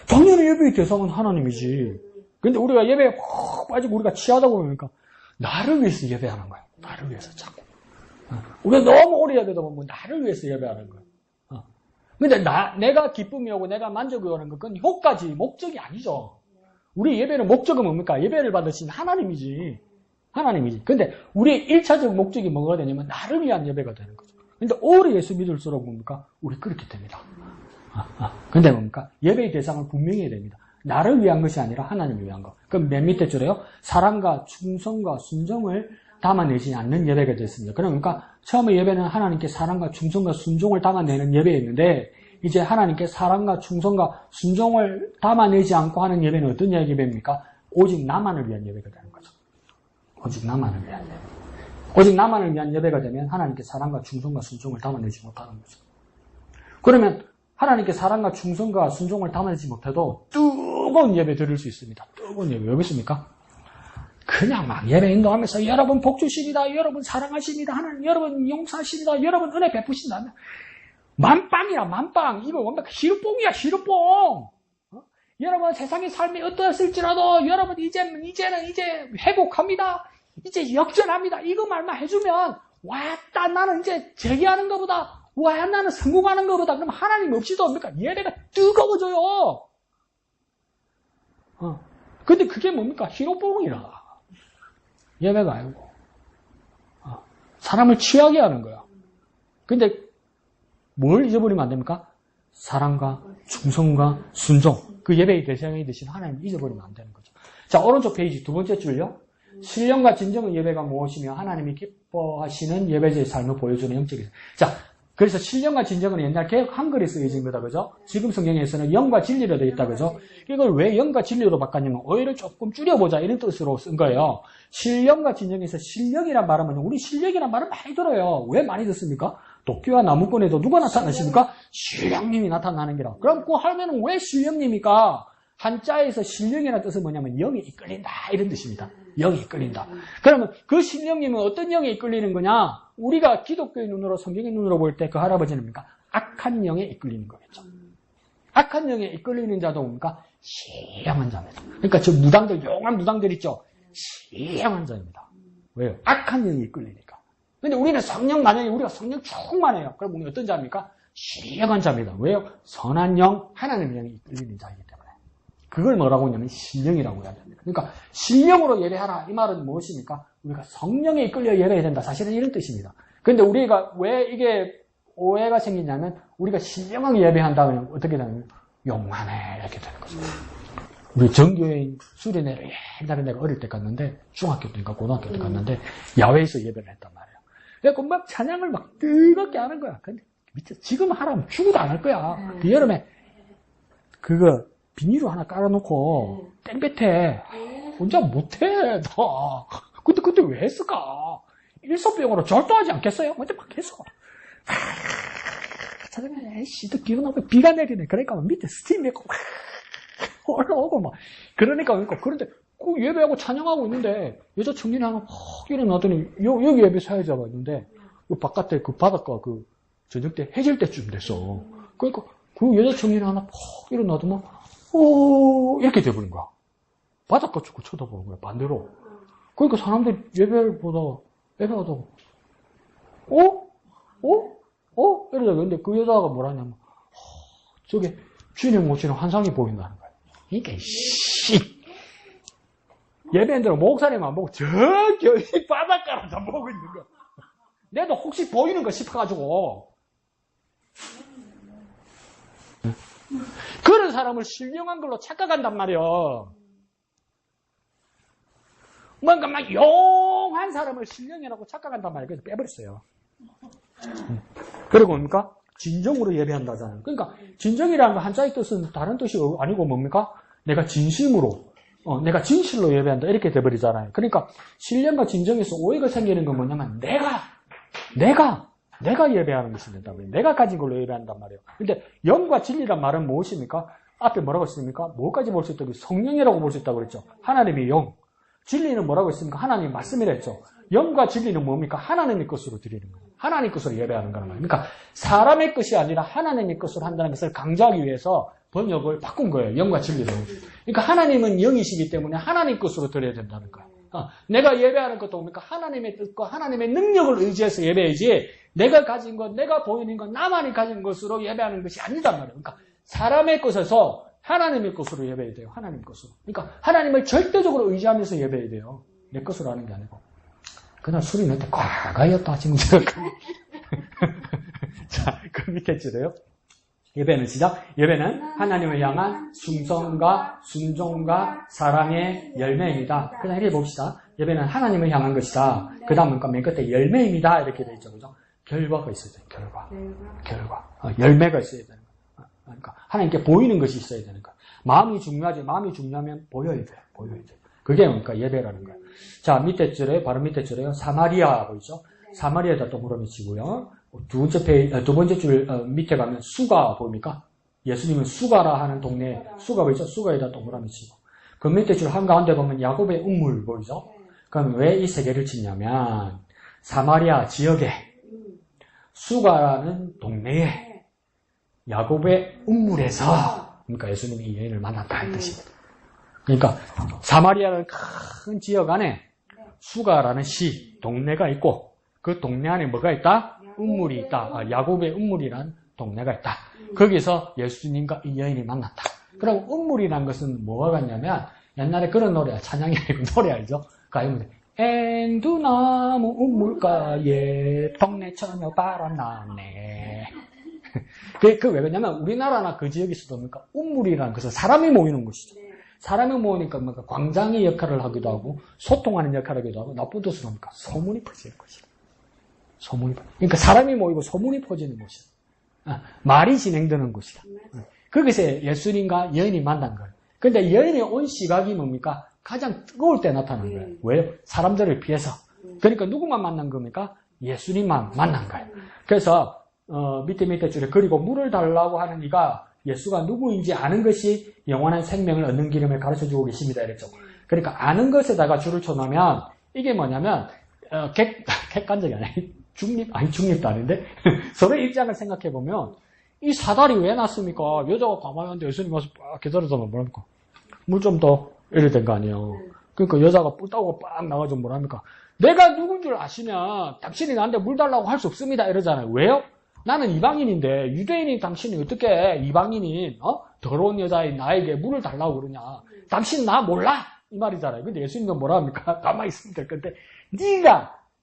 당연히 예배의 대상은 하나님이지. 근데 우리가 예배에 푹 빠지고 우리가 취하다 보니까 나를 위해서 예배하는 거야. 나를 위해서 자꾸. 우리가 너무 오래 예배다 보면 나를 위해서 예배하는 거야. 근데 내가 기쁨이 오고 내가 만족이 오는 건 그건 효과지 목적이 아니죠. 우리 예배는 목적은 뭡니까? 예배를 받으신 하나님이지. 하나님이지. 근데 우리의 1차적 목적이 뭐가 되냐면 나를 위한 예배가 되는 거죠. 근데 오래 예수 믿을수록 뭡니까? 우리 그렇게 됩니다. 근데 뭡니까? 예배의 대상을 분명히 해야 됩니다. 나를 위한 것이 아니라 하나님을 위한 것. 그럼 맨 밑에 줄에요. 사랑과 충성과 순종을 담아내지 않는 예배가 됐습니다. 그러니까 처음에 예배는 하나님께 사랑과 충성과 순종을 담아내는 예배였는데 이제 하나님께 사랑과 충성과 순종을 담아내지 않고 하는 예배는 어떤 예배입니까? 오직 나만을 위한 예배가 되는 거죠. 오직 나만을 위한 예배. 오직 나만을 위한 예배가 되면 하나님께 사랑과 충성과 순종을 담아내지 못하는 거죠. 그러면 하나님께 사랑과 충성과 순종을 담아내지 못해도 뜨거운 예배 드릴 수 있습니다. 뜨거운 예배. 왜 그렇습니까? 그냥 막 예배 인도하면서 여러분 복 주십니다. 여러분 사랑하십니다. 하나님 여러분 용서하십니다. 여러분 은혜 베푸신다. 만빵이야 만빵. 이거 완전 시루뽕이야 시루뽕. 여러분 세상의 삶이 어떠했을지라도 여러분 이제는 회복합니다. 이제 역전합니다. 이거 말만 해주면 왔다 나는 이제 재기하는 것보다 와 나는 성공하는 것보다 그럼 하나님 없이도 뭡니까? 예배가 뜨거워져요. 근데 그게 뭡니까? 시루뽕이라. 예배가 아니고 사람을 취하게 하는 거야. 근데 뭘 잊어버리면 안 됩니까? 사랑과 충성과 순종. 그 예배의 대상이 되신 하나님을 잊어버리면 안 되는 거죠. 자, 오른쪽 페이지 두 번째 줄요. 신령과 진정의 예배가 무엇이며 하나님이 기뻐하시는 예배자의 삶을 보여주는 영적인. 자, 그래서 신령과 진정은 옛날 개혁 한글에 쓰여진 거다, 그죠? 지금 성경에서는 영과 진리로 되어 있다, 그죠? 이걸 왜 영과 진리로 바꿨냐면 오히려 조금 줄여보자 이런 뜻으로 쓴 거예요. 신령과 진정에서 신령이란 말은 우리 신령이란 말을 많이 들어요. 왜 많이 듣습니까? 도끼와 나무꾼에도 누가 나타나십니까? 신령님이 나타나는 게라. 그럼 그 하면은 왜 신령님입니까? 한자에서 신령이라는 뜻은 뭐냐면 영이 이끌린다 이런 뜻입니다. 영이 이끌린다. 그러면 그 신령님은 어떤 영에 이끌리는 거냐? 우리가 기독교의 눈으로 성경의 눈으로 볼 때 그 할아버지는 뭡니까? 악한 영에 이끌리는 거겠죠. 악한 영에 이끌리는 자도 뭡니까? 신령한 자입니다. 그러니까 저 무당들, 용한 무당들 있죠? 신령한 자입니다. 왜요? 악한 영에 이끌리니까. 근데 우리는 성령, 만약에 우리가 성령 충만해요. 그럼 우리는 어떤 자입니까? 신령한 자입니다. 왜요? 선한 영, 하나님의 영이 이끌리는 자이기 때문에. 그걸 뭐라고 하냐면 신령이라고 해야 됩니다. 그러니까 신령으로 예배하라. 이 말은 무엇입니까? 우리가 성령에 이끌려 예배해야 된다. 사실은 이런 뜻입니다. 그런데 우리가 왜 이게 오해가 생기냐면 우리가 신령하게 예배한다면 어떻게 되냐면 용만해 이렇게 되는 거죠. 우리 정교회인 수련회를 옛날에 내가 어릴 때 갔는데 중학교 때인가 고등학교 때 갔는데 야외에서 예배를 했단 말이에요. 그래서 막 찬양을 막 뜨겁게 하는 거야. 근데 미쳐 지금 하라면 죽어도 안 할 거야. 그 여름에 그거 비닐로 하나 깔아놓고 땡볕에 혼자 못해 너. 그때 왜 했을까? 일소병으로 절도하지 않겠어요? 먼저 막 했어. 찾아가면 에이씨 또 기운나고 비가 내리네. 그러니까 밑에 스팀 있고 올라오고 막 그러니까 그런데 그 예배하고 찬양하고 있는데 여자 청년이 하나 퍽 일어나더니 여기 예배 사회자가 있는데 그 바깥에 그 바닷가 그 저녁 때 해질 때쯤 됐어. 그러니까 그 여자 청년이 하나 퍽 일어나더만 이렇게 돼버린 거야. 바닷가 쪽으로 쳐다보는 거야, 반대로. 그러니까 사람들이 예배하다가, 이러다가, 근데 그 여자가 뭐라냐면, 저게 주인의 모시는 환상이 보인다는 거야. 그러니까, 예배인들은 목사님만 보고, 저기 바닷가를 다 보고 있는 거야. 내도 혹시 보이는 거 싶어가지고, 그런 사람을 신령한 걸로 착각한단 말이에요. 뭔가 막 용한 사람을 신령이라고 착각한단 말이에요. 그래서 빼버렸어요. 그리고 뭡니까? 진정으로 예배한다잖아요. 그러니까 진정이라는 거 한자의 뜻은 다른 뜻이 아니고 뭡니까? 내가 진심으로, 내가 진실로 예배한다 이렇게 돼버리잖아요. 그러니까 신령과 진정에서 오해가 생기는 건 뭐냐면 내가 예배하는 것이 된단 말이에요. 내가 가진 걸로 예배한단 말이에요. 근데 영과 진리란 말은 무엇입니까? 앞에 뭐라고 했습니까? 뭐까지 볼 수 있다고? 성령이라고 볼 수 있다고 그랬죠. 하나님의 영. 진리는 뭐라고 했습니까? 하나님의 말씀이라 했죠. 영과 진리는 뭡니까? 하나님의 것으로 드리는 거예요. 하나님의 것으로 예배하는 거란 말이에요. 그러니까 사람의 것이 아니라 하나님의 것으로 한다는 것을 강조하기 위해서 번역을 바꾼 거예요. 영과 진리로. 그러니까 하나님은 영이시기 때문에 하나님 것으로 드려야 된다는 거예요. 내가 예배하는 것도 뭡니까? 하나님의 뜻과 하나님의 능력을 의지해서 예배해야지 내가 가진 것, 내가 보이는 것, 나만이 가진 것으로 예배하는 것이 아니단 말이에요. 그러니까 사람의 것에서 하나님의 것으로 예배해야 돼요. 하나님 것으로. 그러니까 하나님을 절대적으로 의지하면서 예배해야 돼요. 내 것으로 하는 게 아니고. 그날 술이 몇 대 과가였다 지금 생각하면. 자, 그 밑에 줄에요. 예배는 시작. 예배는 하나님을 향한 충성과 순종과 사랑의 열매입니다. 그냥 이렇게 봅시다. 예배는 하나님을 향한 것이다. 그 다음 맨 끝에 열매입니다. 이렇게 돼 있죠. 그죠? 결과가 있어야 돼요. 결과. 열매가 있어야 되는 거예요. 그러니까 하나님께 보이는 것이 있어야 되는 거예요. 마음이 중요하지. 마음이 중요하면 보여야 돼요. 그게 그러니까 예배라는 거예요. 자, 밑에 줄에, 바로 밑에 줄에요. 사마리아 보이죠? 사마리아에다 동그라미 치고요. 두 번째 줄 밑에 가면 수가 보입니까? 예수님은 수가라 하는 동네에 수가 보이죠? 수가에다 동그라미 치고. 그 밑에 줄 한가운데 보면 야곱의 운물 보이죠? 그럼 왜 이 세 개를 치냐면 사마리아 지역에 수가라는 동네에 야곱의 운물에서 그러니까 예수님이 이 여인을 만났다 이 뜻입니다. 그러니까 사마리아는 큰 지역 안에 수가라는 동네가 있고 그 동네 안에 뭐가 있다? 운물이 있다. 야곱의 운물이라는 동네가 있다. 거기서 예수님과 이 여인이 만났다. 그럼 운물이라는 것은 뭐가 같냐면 옛날에 그런 노래, 찬양이 아니고 노래 알죠? 가요문에 엔두나무 운물가에 동네 처녀 바람 나네. 왜 그러냐면 우리나라나 그 지역에서도 뭡니까? 운물이라는 것은 사람이 모이는 곳이죠. 사람이 모이니까 뭔가 광장의 역할을 하기도 하고 소통하는 역할을 하기도 하고 나쁜 뜻으로 뭡니까? 소문이 퍼지는 것이다. 그러니까 사람이 모이고 소문이 퍼지는 곳이다. 말이 진행되는 곳이다. 거기서 예수님과 여인이 만난 거예요. 근데 여인이 온 시각이 뭡니까? 가장 뜨거울 때 나타난 거예요. 왜요? 사람들을 피해서. 그러니까 누구만 만난 겁니까? 예수님만 만난 거예요. 그래서 밑에 줄에 그리고 물을 달라고 하는 이가 예수가 누구인지 아는 것이 영원한 생명을 얻는 길임을 가르쳐주고 계십니다. 이랬죠. 그러니까 아는 것에다가 줄을 쳐놓으면 이게 뭐냐면 객관적이 아니라 중립도 아닌데 서로의 입장을 생각해보면 이 사다리 왜 놨습니까? 여자가 가만히 앉는데 예수님 와서 빡 기다리다가 뭐랍니까? 물 좀 더 이래 된 거 아니에요. 그러니까 여자가 뿔 따고 빡 나가지고 뭐랍니까? 내가 누군 줄 아시면 당신이 나한테 물 달라고 할 수 없습니다. 이러잖아요. 왜요? 나는 이방인인데 유대인인 당신이 어떻게 이방인인 더러운 여자인 나에게 물을 달라고 그러냐. 당신 나 몰라? 이 말이잖아요. 근데 예수님은 뭐라 합니까? 가만히 있으면 될 건데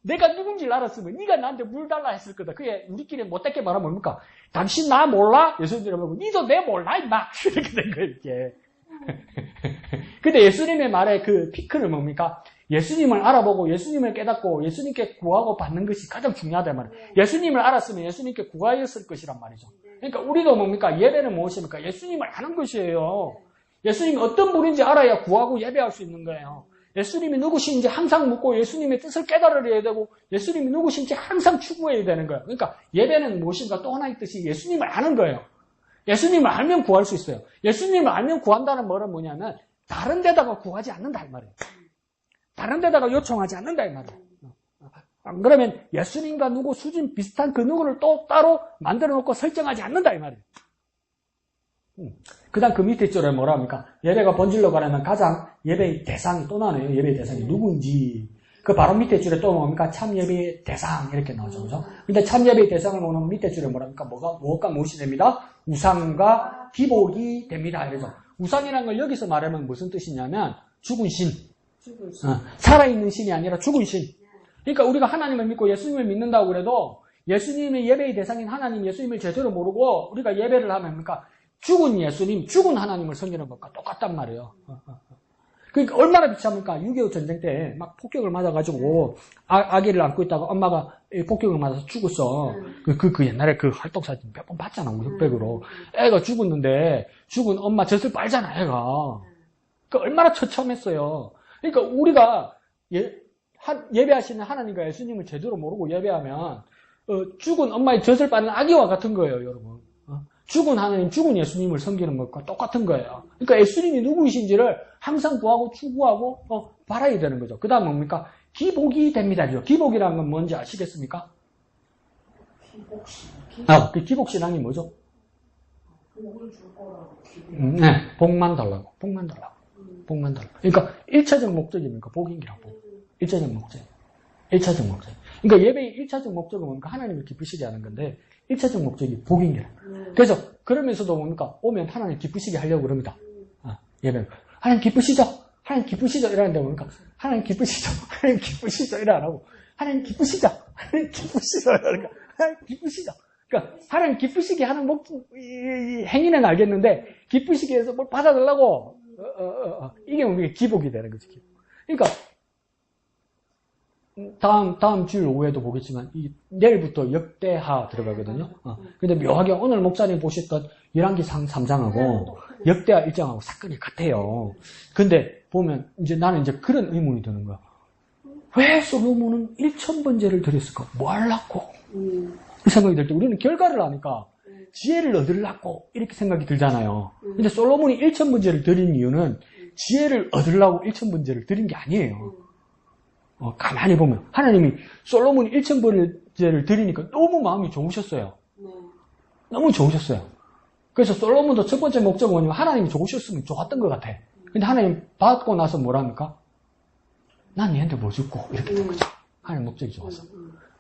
내가 누군지 알았으면 네가 나한테 물 달라 했을 거다. 그게 우리끼리 못되게 말하면 뭡니까? 당신 나 몰라? 예수님이 보고 니도 내 몰라 임마. 이렇게 된 거예요. 이렇게. 근데 예수님의 말에 그 피크는 뭡니까? 예수님을 알아보고 예수님을 깨닫고 예수님께 구하고 받는 것이 가장 중요하단 말이에요. 예수님을 알았으면 예수님께 구하였을 것이란 말이죠. 그러니까 우리도 뭡니까? 예배는 무엇입니까? 예수님을 아는 것이에요. 예수님이 어떤 분인지 알아야 구하고 예배할 수 있는 거예요. 예수님이 누구신지 항상 묻고 예수님의 뜻을 깨달아야 되고 예수님이 누구신지 항상 추구해야 되는 거예요. 그러니까 예배는 무엇인가 또 하나의 뜻이 예수님을 아는 거예요. 예수님을 알면 구할 수 있어요. 예수님을 알면 구한다는 말은 뭐냐면 다른 데다가 구하지 않는다 이 말이에요. 다른 데다가 요청하지 않는다 이 말이에요. 안 그러면 예수님과 누구 수준 비슷한 그 누구를 또 따로 만들어 놓고 설정하지 않는다 이 말이에요. 그 다음 그 밑에 줄에 뭐라 합니까? 예배가 본질로 가려면 가장 예배의 대상이 또 나와요. 예배의 대상이 누구인지. 그 바로 밑에 줄에 또 뭡니까? 참 예배의 대상 이렇게 나오죠. 그죠? 근데 참 예배의 대상을 보면 밑에 줄에 뭐라 합니까? 무엇과 무엇이 됩니다? 우상과 기복이 됩니다. 이러죠. 우상이라는 걸 여기서 말하면 무슨 뜻이냐면 죽은 신. 살아있는 신이 아니라 죽은 신. 그러니까 우리가 하나님을 믿고 예수님을 믿는다고 그래도 예수님의 예배의 대상인 하나님 예수님을 제대로 모르고 우리가 예배를 하면 뭡니까? 죽은 예수님, 죽은 하나님을 섬기는 것과 똑같단 말이에요. 그러니까 얼마나 비참합니까? 6.25 전쟁 때 막 폭격을 맞아가지고 아기를 안고 있다가 엄마가 폭격을 맞아서 죽었어. 그 옛날에 그 활동사진 몇 번 봤잖아, 우리 흑백으로. 애가 죽었는데 죽은 엄마 젖을 빨잖아, 애가. 그 얼마나 처참했어요. 그러니까 우리가 예배하시는 하나님과 예수님을 제대로 모르고 예배하면 죽은 엄마의 젖을 빨는 아기와 같은 거예요, 여러분. 죽은 하나님, 죽은 예수님을 섬기는 것과 똑같은 거예요. 그러니까 예수님이 누구이신지를 항상 구하고 추구하고 바라야 되는 거죠. 그 다음 뭡니까? 기복이 됩니다. 기복이라는 건 뭔지 아시겠습니까? 그 기복신앙이 뭐죠? 복을 줄 거라고. 네, 복만 달라고. 그러니까 1차적 목적입니까? 복인기라고. 1차적 목적. 그러니까 예배의 1차적 목적은 뭡니까? 하나님을 기쁘시게 하는 건데 1차적 목적이 복인기라. 그래서 그러면서도 뭡니까? 오면 하나님 기쁘시게 하려고 그럽니다. 예배. 하나님 기쁘시죠? 이러는데 뭡니까? 하나님 기쁘시죠? 이래 안 하고 하나님 기쁘시죠? 이러니까 하나님 기쁘시죠? 그러니까 하나님 기쁘시게 하는 행위는 알겠는데 기쁘시게 해서 뭘 받아달라고 이게 우리가 기복이 되는 거죠. 그러니까 다음 주일 오후에도 보겠지만 내일부터 역대하 들어가거든요. 근데 묘하게 오늘 목사님 보셨던 열왕기 3장하고 역대하 1장하고 사건이 같아요. 근데 보면 나는 그런 의문이 드는 거야. 왜 솔로몬은 1000번제를 드렸을까? 뭐 하려고? 이 생각이 들 때 우리는 결과를 아니까 지혜를 얻으려고 이렇게 생각이 들잖아요. 근데 솔로몬이 1000번제를 드린 이유는 지혜를 얻으려고 1000번제를 드린 게 아니에요. 가만히 보면 하나님이 솔로몬이 1000번제를 드리니까 너무 마음이 좋으셨어요. 너무 좋으셨어요. 그래서 솔로몬도 첫 번째 목적은 뭐냐면 하나님이 좋으셨으면 좋았던 것 같아. 근데 하나님 받고 나서 뭐랍니까? 난 얘한테 뭐 줄고 이렇게 된 거죠. 하나님 목적이 좋아서.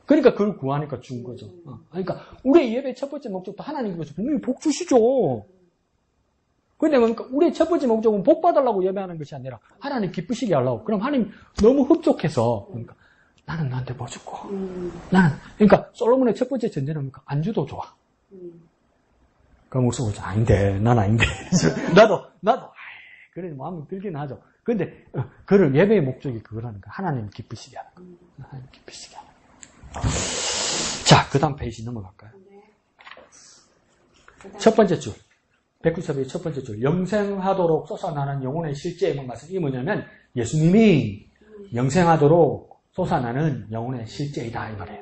그러니까 그걸 구하니까 준 거죠. 그러니까 우리의 예배 첫 번째 목적도 하나님께서 분명히 복 주시죠. 근데 뭡니까? 우리의 첫 번째 목적은 복 받으려고 예배하는 것이 아니라 하나님 기쁘시게 하려고. 그럼 하나님 너무 흡족해서 그러니까 나는 너한테 뭐 주고 그러니까 솔로몬의 첫 번째 전제는 뭡니까? 안주도 좋아. 그럼 목사님, 아닌데, 난 아닌데. 나도, 그래, 마음이 들긴 하죠. 근데, 그를 예배의 목적이 그거라는 거야. 하나님 기쁘시게 하는 거. 하나님 기쁘시게 하는 거. 자, 그 다음 페이지 넘어갈까요? 첫 번째 줄. 194페이지 첫 번째 줄. 영생하도록 솟아나는 영혼의 실제의 말씀. 이 뭐냐면, 예수님이 영생하도록 솟아나는 영혼의 실제이다, 이 말이에요.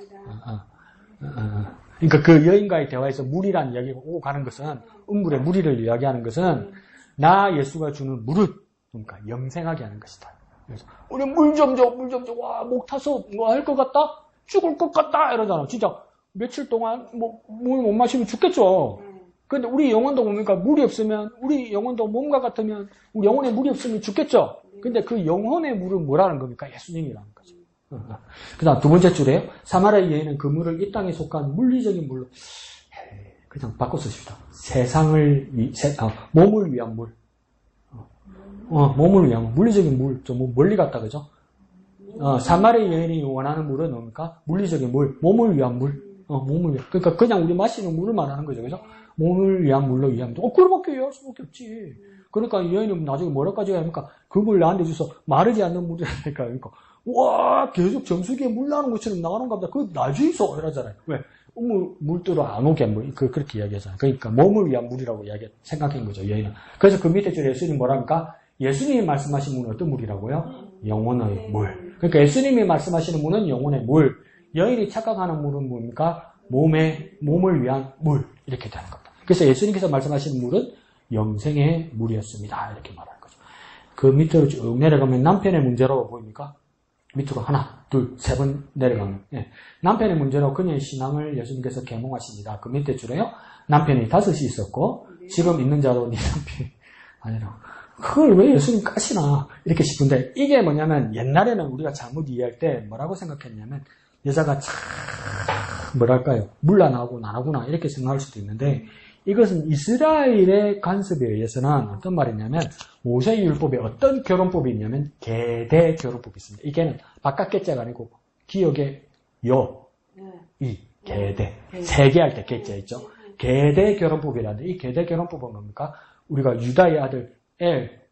그러니까 그 여인과의 대화에서 물이라는 이야기가 오고 가는 것은, 음물의 물이를 이야기하는 것은, 나 예수가 주는 물을, 그러니까 영생하게 하는 것이다. 그래서, 우리 물 좀 줘, 와, 목 타서 뭐 할 것 같다? 죽을 것 같다? 이러잖아. 진짜, 며칠 동안, 물 못 마시면 죽겠죠. 근데 우리 영혼도 뭡니까? 물이 없으면, 우리 영혼도 몸과 같으면, 우리 영혼에 물이 없으면 죽겠죠. 근데 그 영혼의 물은 뭐라는 겁니까? 예수님이라는 거죠. 그 다음 두 번째 줄에요. 사마리아 여인은 그 물을 이 땅에 속한 물리적인 물로, 그냥 바꿔 쓰십시다. 몸을 위한 물. 몸을 위한 물. 물리적인 물. 좀 멀리 갔다, 그죠? 사마리아 여인이 원하는 물은 뭡니까? 물리적인 물. 몸을 위한 물. 몸을 위한. 그러니까 그냥 우리 마시는 물을 말하는 거죠, 그죠? 몸을 위한 물로 위한 물. 그거밖에 이해할 수밖에 없지. 그러니까 이 여인은 나중에 뭐라까지 합니까? 그 물 나한테 줘서 마르지 않는 물이라니까. 그러니까, 와, 계속 정수기에 물 나오는 것처럼 나가는가 보다. 그거 놔주이소. 이러잖아요. 왜? 물들어 안 오게 그렇게 이야기하잖아요. 그러니까 몸을 위한 물이라고 생각한 거죠, 여인은. 그래서 그 밑에 줄에 예수님이 뭐랍니까? 예수님이 말씀하신 물은 어떤 물이라고요? 영혼의 물. 그러니까 예수님이 말씀하시는 물은 영혼의 물. 여인이 착각하는 물은 뭡니까? 몸을 위한 물. 이렇게 되는 겁니다. 그래서 예수님께서 말씀하시는 물은 영생의 물이었습니다. 이렇게 말하는 거죠. 그 밑으로 쭉 내려가면 남편의 문제라고 보입니까? 밑으로 하나, 둘, 세 번 내려가면. 남편의 문제로 그녀의 신앙을 예수님께서 계몽하십니다. 그 밑에 줄에요. 남편이 5이 있었고, 지금 있는 자도 네 남편이 아니라. 그걸 왜 예수님 까시나? 이렇게 싶은데, 이게 뭐냐면, 옛날에는 우리가 잘못 이해할 때 뭐라고 생각했냐면, 여자가 참, 뭐랄까요. 물러나고 나나구나. 이렇게 생각할 수도 있는데, 이것은 이스라엘의 간섭에 의해서는 어떤 말이냐면, 모세의 율법에 어떤 결혼법이 있냐면, 계대 결혼법이 있습니다. 이게는 바깥 개자가 아니고, 기억의 계대. 세계할 때 개자 있죠. 계대 결혼법이라는데, 이 계대 결혼법은 뭡니까? 우리가 유다의 아들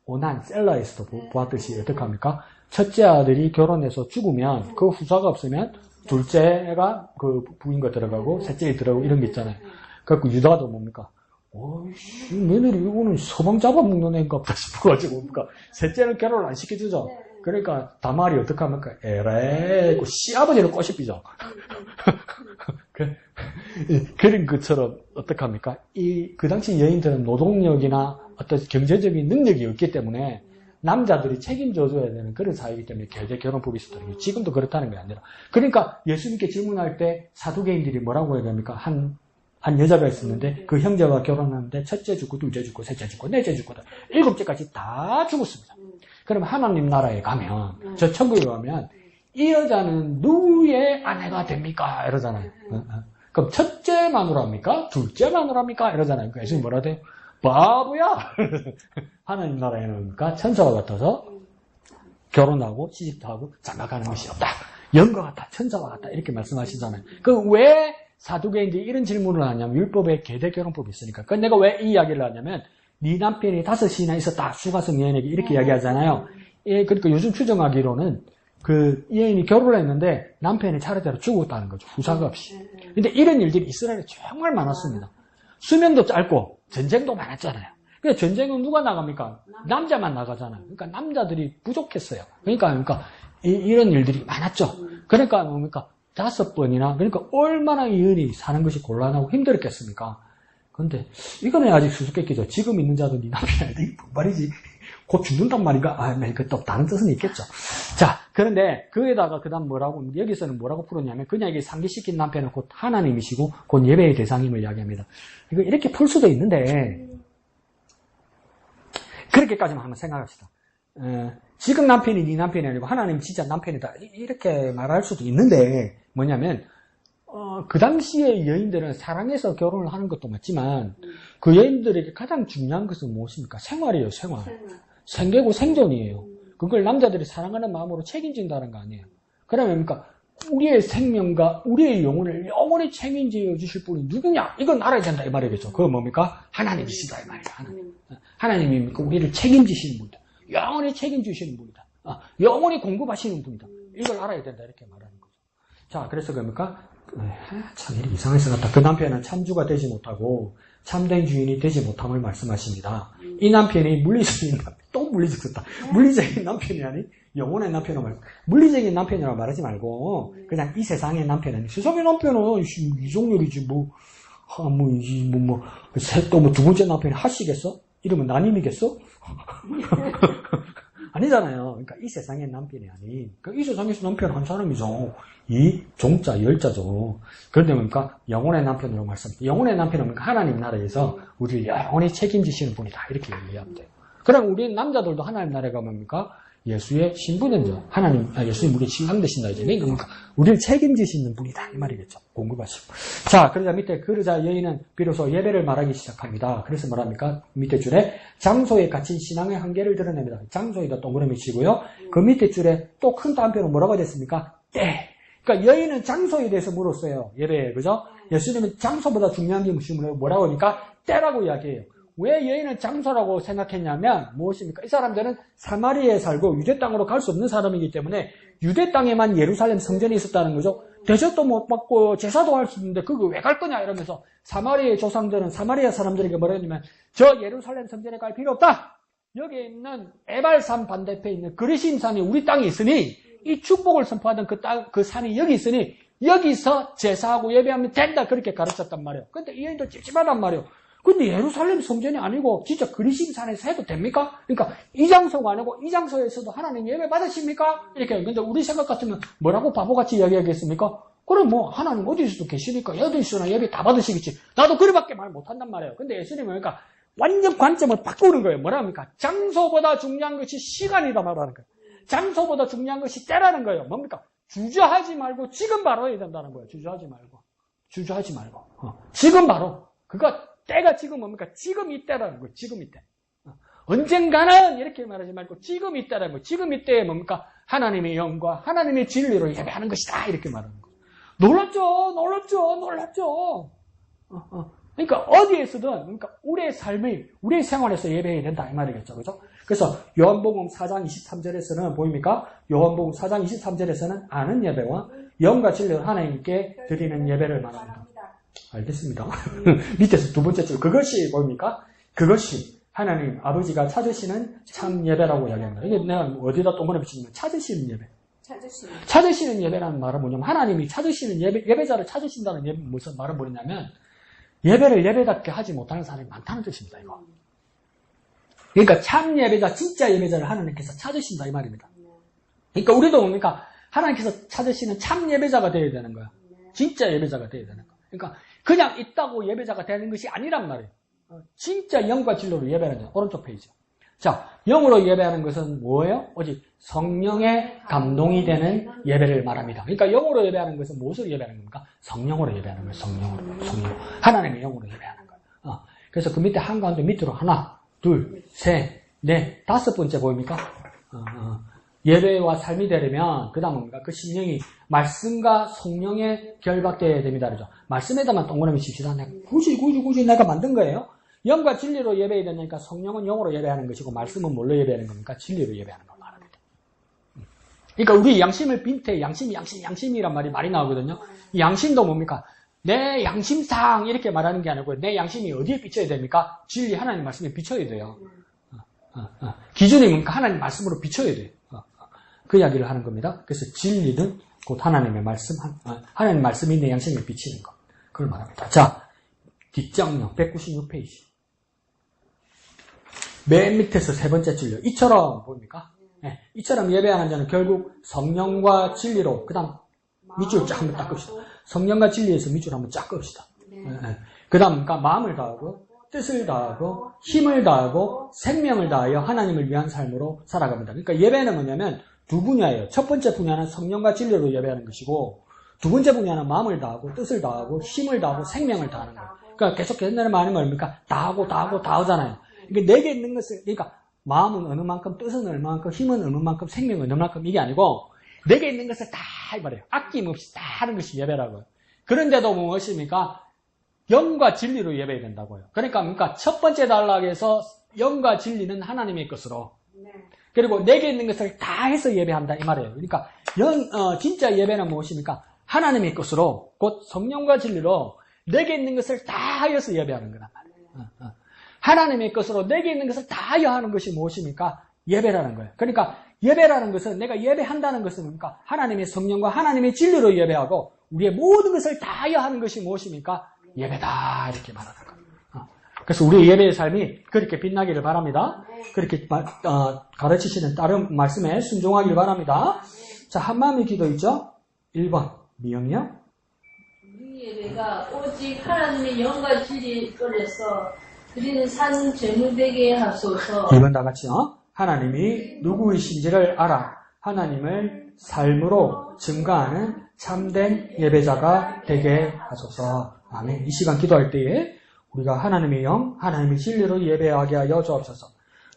오난, 셀라에서도 보았듯이 어떻게 합니까? 첫째 아들이 결혼해서 죽으면 그 후사가 없으면 둘째가 그 부인과 들어가고 셋째에 들어가고 이런 게 있잖아요. 그래갖고 유다도 뭡니까? 어이씨, 며느리 이거는 서방 잡아먹는 애인가 보다 싶어가지고 뭡니까? 셋째를 결혼을 안 시켜주죠. 그러니까 다말이 어떻게 합니까? 에라이, 시아버지를 꼬시피죠. 그런 것처럼 어떻게 합니까? 그 당시 여인들은 노동력이나 어떤 경제적인 능력이 없기 때문에 남자들이 책임져줘야 되는 그런 사회이기 때문에 계대 결혼법이 있었다는 게 지금도 그렇다는 게 아니라. 그러니까 예수님께 질문할 때 사두개인들이 뭐라고 해야 됩니까? 한 여자가 있었는데 그 형제가 결혼하는데 첫째 죽고 둘째 죽고 셋째 죽고 넷째 죽고 일곱째까지 다 죽었습니다. 그럼 하나님 나라에 가면 저 천국에 가면 이 여자는 누구의 아내가 됩니까? 이러잖아요. 그럼 첫째 마누라입니까? 둘째 마누라입니까? 이러잖아요. 그래서 예수님 뭐라 돼요? 바보야! 하나님 나라에는 그러니까 천사와 같아서 결혼하고 시집도 하고 장가가는 것이 없다. 영과 같다. 천사와 같다. 이렇게 말씀하시잖아요. 그 왜 사두개인들이 이런 질문을 하냐면 율법에 계대 결혼법이 있으니까. 그 내가 왜 이 이야기를 하냐면 네 남편이 5이나 있었다. 수가성 여인에게 이렇게 이야기하잖아요. 그러니까 요즘 추정하기로는 그 여인이 결혼을 했는데 남편이 차례대로 죽었다는 거죠. 후사가 없이. 근데 이런 일들이 이스라엘에 정말 많았습니다. 수명도 짧고 전쟁도 많았잖아요. 그러니까 전쟁은 누가 나갑니까? 남자만 나가잖아요. 그러니까 남자들이 부족했어요. 그러니까 이런 일들이 많았죠. 그러니까 뭡니까? 5번이나 그러니까 얼마나 이 여인이 사는 것이 곤란하고 힘들었겠습니까? 근데 이거는 아직 수수께끼죠. 지금 있는 자도 네 남편이 아닌데 뭔 말이지? 곧 죽는단 말인가? 그또 다른 뜻은 있겠죠. 자, 그런데 그에다가 그다음 여기서는 뭐라고 풀었냐면 그냥 이게 상기시킨 남편은 곧 하나님이시고 곧 예배의 대상임을 이야기합니다. 이거 이렇게 풀 수도 있는데 그렇게까지만 한번 생각합시다. 지금 남편이 네 남편이 아니고 하나님 진짜 남편이다. 이렇게 말할 수도 있는데 뭐냐면 그 당시에 여인들은 사랑해서 결혼을 하는 것도 맞지만 그 여인들에게 가장 중요한 것은 무엇입니까? 생활이에요, 생활. 생계고 생존이에요. 그걸 남자들이 사랑하는 마음으로 책임진다는 거 아니에요. 그러면 뭡니까? 우리의 생명과 우리의 영혼을 영원히 책임져 주실 분이 누구냐? 이건 알아야 된다 이 말이겠죠. 그건 뭡니까? 하나님이시다 이 말이에요. 하나님이 우리를 책임지시는 분이다. 영원히 책임지시는 분이다. 영원히 공급하시는 분이다. 이걸 알아야 된다 이렇게 말하는 거죠. 자, 그래서 그럽니까? 참 이상하게 생각다. 그 남편은 참주가 되지 못하고 참된 주인이 되지 못함을 말씀하십니다. 이 남편이 물리적인 남편, 또 물리적이다. 물리적인 남편이 아니 영혼의 남편을 말고 물리적인 남편이라고 말하지 말고 그냥 이 세상의 남편은 세상의 남편은 이종렬이지 또 두 번째 남편이 하시겠어? 이러면 나님이겠어? 아니잖아요. 그러니까 이 세상의 남편이 아닌 이 세상에서 남편 한 사람이죠. 이 종자 열자죠. 그런데 그러니까 영혼의 남편으로 말씀합니다. 영혼의 남편은 그러니까 하나님 나라에서 우리를 영원히 책임지시는 분이다 이렇게 이해하면 돼요. 그럼 우리 남자들도 하나님 나라가 뭡니까? 예수의 신부는요. 예수님 우리 신랑 되신다 이제. 그러니까 우리를 책임지시는 분이다 이 말이겠죠. 공급하시고. 자, 그러자 밑에 그러자 여인은 비로소 예배를 말하기 시작합니다. 그래서 뭐랍니까? 밑에 줄에 장소에 갇힌 신앙의 한계를 드러냅니다. 장소에다 동그라미 치고요. 그 밑에 줄에 또 큰 따옴표는 뭐라고 됐습니까? 때. 그러니까 여인은 장소에 대해서 물었어요. 예배에. 그죠? 예수님은 장소보다 중요한 게 뭐라고 하니까 때라고 이야기해요. 왜 여인은 장소라고 생각했냐면 무엇입니까? 이 사람들은 사마리아에 살고 유대 땅으로 갈 수 없는 사람이기 때문에 유대 땅에만 예루살렘 성전이 있었다는 거죠. 대접도 못 받고 제사도 할 수 있는데 그거 왜 갈 거냐 이러면서 사마리아의 조상들은 사마리아 사람들에게 뭐라 했냐면 저 예루살렘 성전에 갈 필요 없다. 여기에 있는 에발산 반대편에 있는 그리심산이 우리 땅에 있으니 이 축복을 선포하던 그 산이 여기 있으니 여기서 제사하고 예배하면 된다 그렇게 가르쳤단 말이에요. 근데 이 여인도 찝찝하단 말이에요. 근데 예루살렘 성전이 아니고 진짜 그리심산에서 해도 됩니까? 그러니까 이 장소가 아니고 이 장소에서도 하나님 예배 받으십니까? 이렇게. 근데 우리 생각 같으면 뭐라고 바보같이 이야기하겠습니까? 그럼 뭐 하나님 어디서도 계시니까 어디서나 예배 다 받으시겠지. 나도 그래밖에 말 못한단 말이에요. 근데 예수님은 그러니까 완전 관점을 바꾸는 거예요. 뭐라 합니까? 장소보다 중요한 것이 시간이다 말하는 거예요. 장소보다 중요한 것이 때라는 거예요. 뭡니까? 주저하지 말고 지금 바로 해야 된다는 거예요. 주저하지 말고. 지금 바로. 때가 지금 뭡니까? 지금 이때라는 거예요. 지금 이때. 언젠가는 이렇게 말하지 말고 지금 이때라는 거예요. 지금 이때에 뭡니까? 하나님의 영과 하나님의 진리로 예배하는 것이다. 이렇게 말하는 거예요. 놀랐죠. 그러니까 어디에서든 그러니까 우리의 삶을 우리의 생활에서 예배해야 된다 이 말이겠죠. 그죠? 그래서 요한복음 4장 23절에서는 보입니까? 요한복음 4장 23절에서는 아는 예배와 영과 진리로 하나님께 드리는 예배를 말합니다. 알겠습니다. 밑에서 두 번째 줄 그것이 뭡니까? 그것이 하나님 아버지가 찾으시는 참 예배라고 이야기합니다. 이게 내가 어디다 동그라미 치면 찾으시는 예배. 찾으시는 예배라는 말은 뭐냐면 하나님이 찾으시는 예배자를 찾으신다는 무슨 말은 뭐냐면 예배를 예배답게 하지 못하는 사람이 많다는 뜻입니다. 이거. 그러니까 참 예배자, 진짜 예배자를 하나님께서 찾으신다 이 말입니다. 그러니까 우리도 뭡니까? 하나님께서 찾으시는 참 예배자가 되어야 되는 거야. 진짜 예배자가 되어야 되는 거야. 그러니까 그냥 있다고 예배자가 되는 것이 아니란 말이에요. 진짜 영과 진로로 예배하는 거예요. 오른쪽 페이지. 자, 영으로 예배하는 것은 뭐예요? 오직 성령의 감동이 되는 예배를 말합니다. 그러니까 영으로 예배하는 것은 무엇을 예배하는 겁니까? 성령으로 예배하는 거예요. 성령으로. 하나님의 영으로 예배하는 거예요. 그래서 그 밑에 한가운데 밑으로 하나, 둘, 셋, 넷, 다섯 번째 보입니까? 예배와 삶이 되려면 그 다음 뭡니까? 그 심령이 말씀과 성령에 결박되어야 됩니다. 그죠? 말씀에다만 동그라미 칩시다. 굳이 내가 만든 거예요. 영과 진리로 예배해야 되니까 성령은 영으로 예배하는 것이고 말씀은 뭘로 예배하는 겁니까? 진리로 예배하는 거 말합니다. 그러니까 우리 양심을 빈태 양심이란 말이 많이 나오거든요. 이 양심도 뭡니까? 내 양심상 이렇게 말하는 게 아니고 내 양심이 어디에 비춰야 됩니까? 진리 하나님 말씀에 비춰야 돼요. 기준이 뭡니까? 하나님 말씀으로 비춰야 돼요. 그 이야기를 하는 겁니다. 그래서 진리는 곧 하나님의 말씀, 하나님 말씀이 내 양심에 비치는 것. 그걸 말합니다. 자, 뒷장면 196페이지. 맨 밑에서 세 번째 줄요. 이처럼 보입니까? 네, 이처럼 예배하는 자는 결국 성령과 진리로, 그 다음 밑줄 쫙 한번 닦읍시다. 성령과 진리에서 밑줄 한번 쫙 끕시다. 네. 그 다음 그러니까 마음을 다하고 뜻을 다하고 힘을 다하고 생명을 다하여 하나님을 위한 삶으로 살아갑니다. 그러니까 예배는 뭐냐면 두 분야예요. 첫 번째 분야는 성령과 진리로 예배하는 것이고 두 번째 분야는 마음을 다하고 뜻을 다하고 힘을 다하고 생명을 다하는 거예요. 그러니까 계속 옛날에 말하는 뭡니까? 다하잖아요. 그러니까 내게 있는 것을, 그러니까 마음은 어느 만큼, 뜻은 얼마만큼, 힘은 어느 만큼, 생명은 어느 만큼 이게 아니고 내게 있는 것을 다 해버려요. 아낌없이 다 하는 것이 예배라고요. 그런데도 무엇입니까? 영과 진리로 예배해야 된다고요. 그러니까 첫 번째 단락에서 영과 진리는 하나님의 것으로, 그리고 내게 있는 것을 다 해서 예배한다 이 말이에요. 그러니까 진짜 예배는 무엇입니까? 하나님의 것으로, 곧 성령과 진리로 내게 있는 것을 다 하여서 예배하는 거란 말이에요. 하나님의 것으로 내게 있는 것을 다 하여 하는 것이 무엇입니까? 예배라는 거예요. 그러니까 예배라는 것은, 내가 예배한다는 것은 뭡니까? 하나님의 성령과 하나님의 진리로 예배하고 우리의 모든 것을 다 하여 하는 것이 무엇입니까? 예배다, 이렇게 말하는 거예요. 그래서 우리의 예배의 삶이 그렇게 빛나기를 바랍니다. 그렇게 가르치시는 다른 말씀에 순종하기를 바랍니다. 자, 한마음의 기도 있죠? 1번 미영이요. 우리 예배가 오직 하나님의 영과 진리 꺼내서 드리는 산 제물되게 하소서. 2번 다 같이요. 하나님이 누구이신지를 알아 하나님을 삶으로 증거하는 참된 예배자가 되게 하소서. 아멘. 이 시간 기도할 때에 우리가 하나님의 영, 하나님의 진리로 예배하게 하여 주옵소서.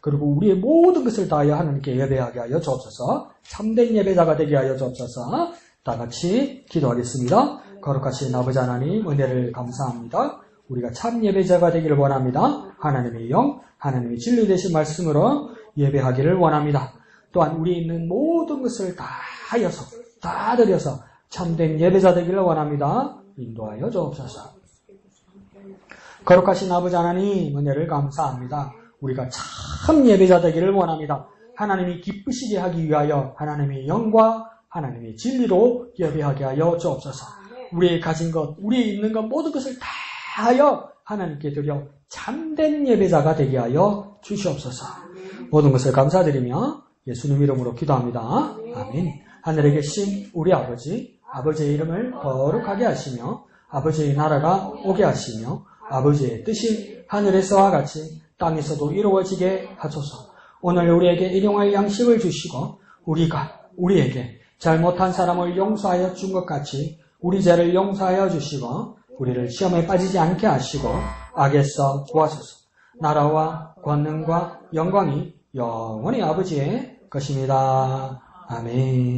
그리고 우리의 모든 것을 다하여 하나님께 예배하게 하여 주옵소서. 참된 예배자가 되게 하여 주옵소서. 다 같이 기도하겠습니다. 거룩하신 아버지 하나님, 은혜를 감사합니다. 우리가 참 예배자가 되기를 원합니다. 하나님의 영, 하나님의 진리 되신 말씀으로 예배하기를 원합니다. 또한 우리 있는 모든 것을 다 하여서, 다 드려서 참된 예배자 되기를 원합니다. 인도하여 주옵소서. 거룩하신 아버지 하나님, 은혜를 감사합니다. 우리가 참 예배자 되기를 원합니다. 하나님이 기쁘시게 하기 위하여 하나님의 영과 하나님의 진리로 예배하게 하여 주옵소서. 우리의 가진 것, 우리의 있는 것, 모든 것을 다 하여 하나님께 드려 참된 예배자가 되게 하여 주시옵소서. 모든 것을 감사드리며 예수님 이름으로 기도합니다. 아멘. 하늘에 계신 우리 아버지, 아버지의 이름을 거룩하게 하시며 아버지의 나라가 오게 하시며 아버지의 뜻이 하늘에서와 같이 땅에서도 이루어지게 하소서. 오늘 우리에게 일용할 양식을 주시고 우리가 우리에게 잘못한 사람을 용서하여 준 것 같이 우리 죄를 용서하여 주시고 우리를 시험에 빠지지 않게 하시고 악에서 구하소서. 나라와 권능과 영광이 영원히 아버지의 것입니다. 아멘.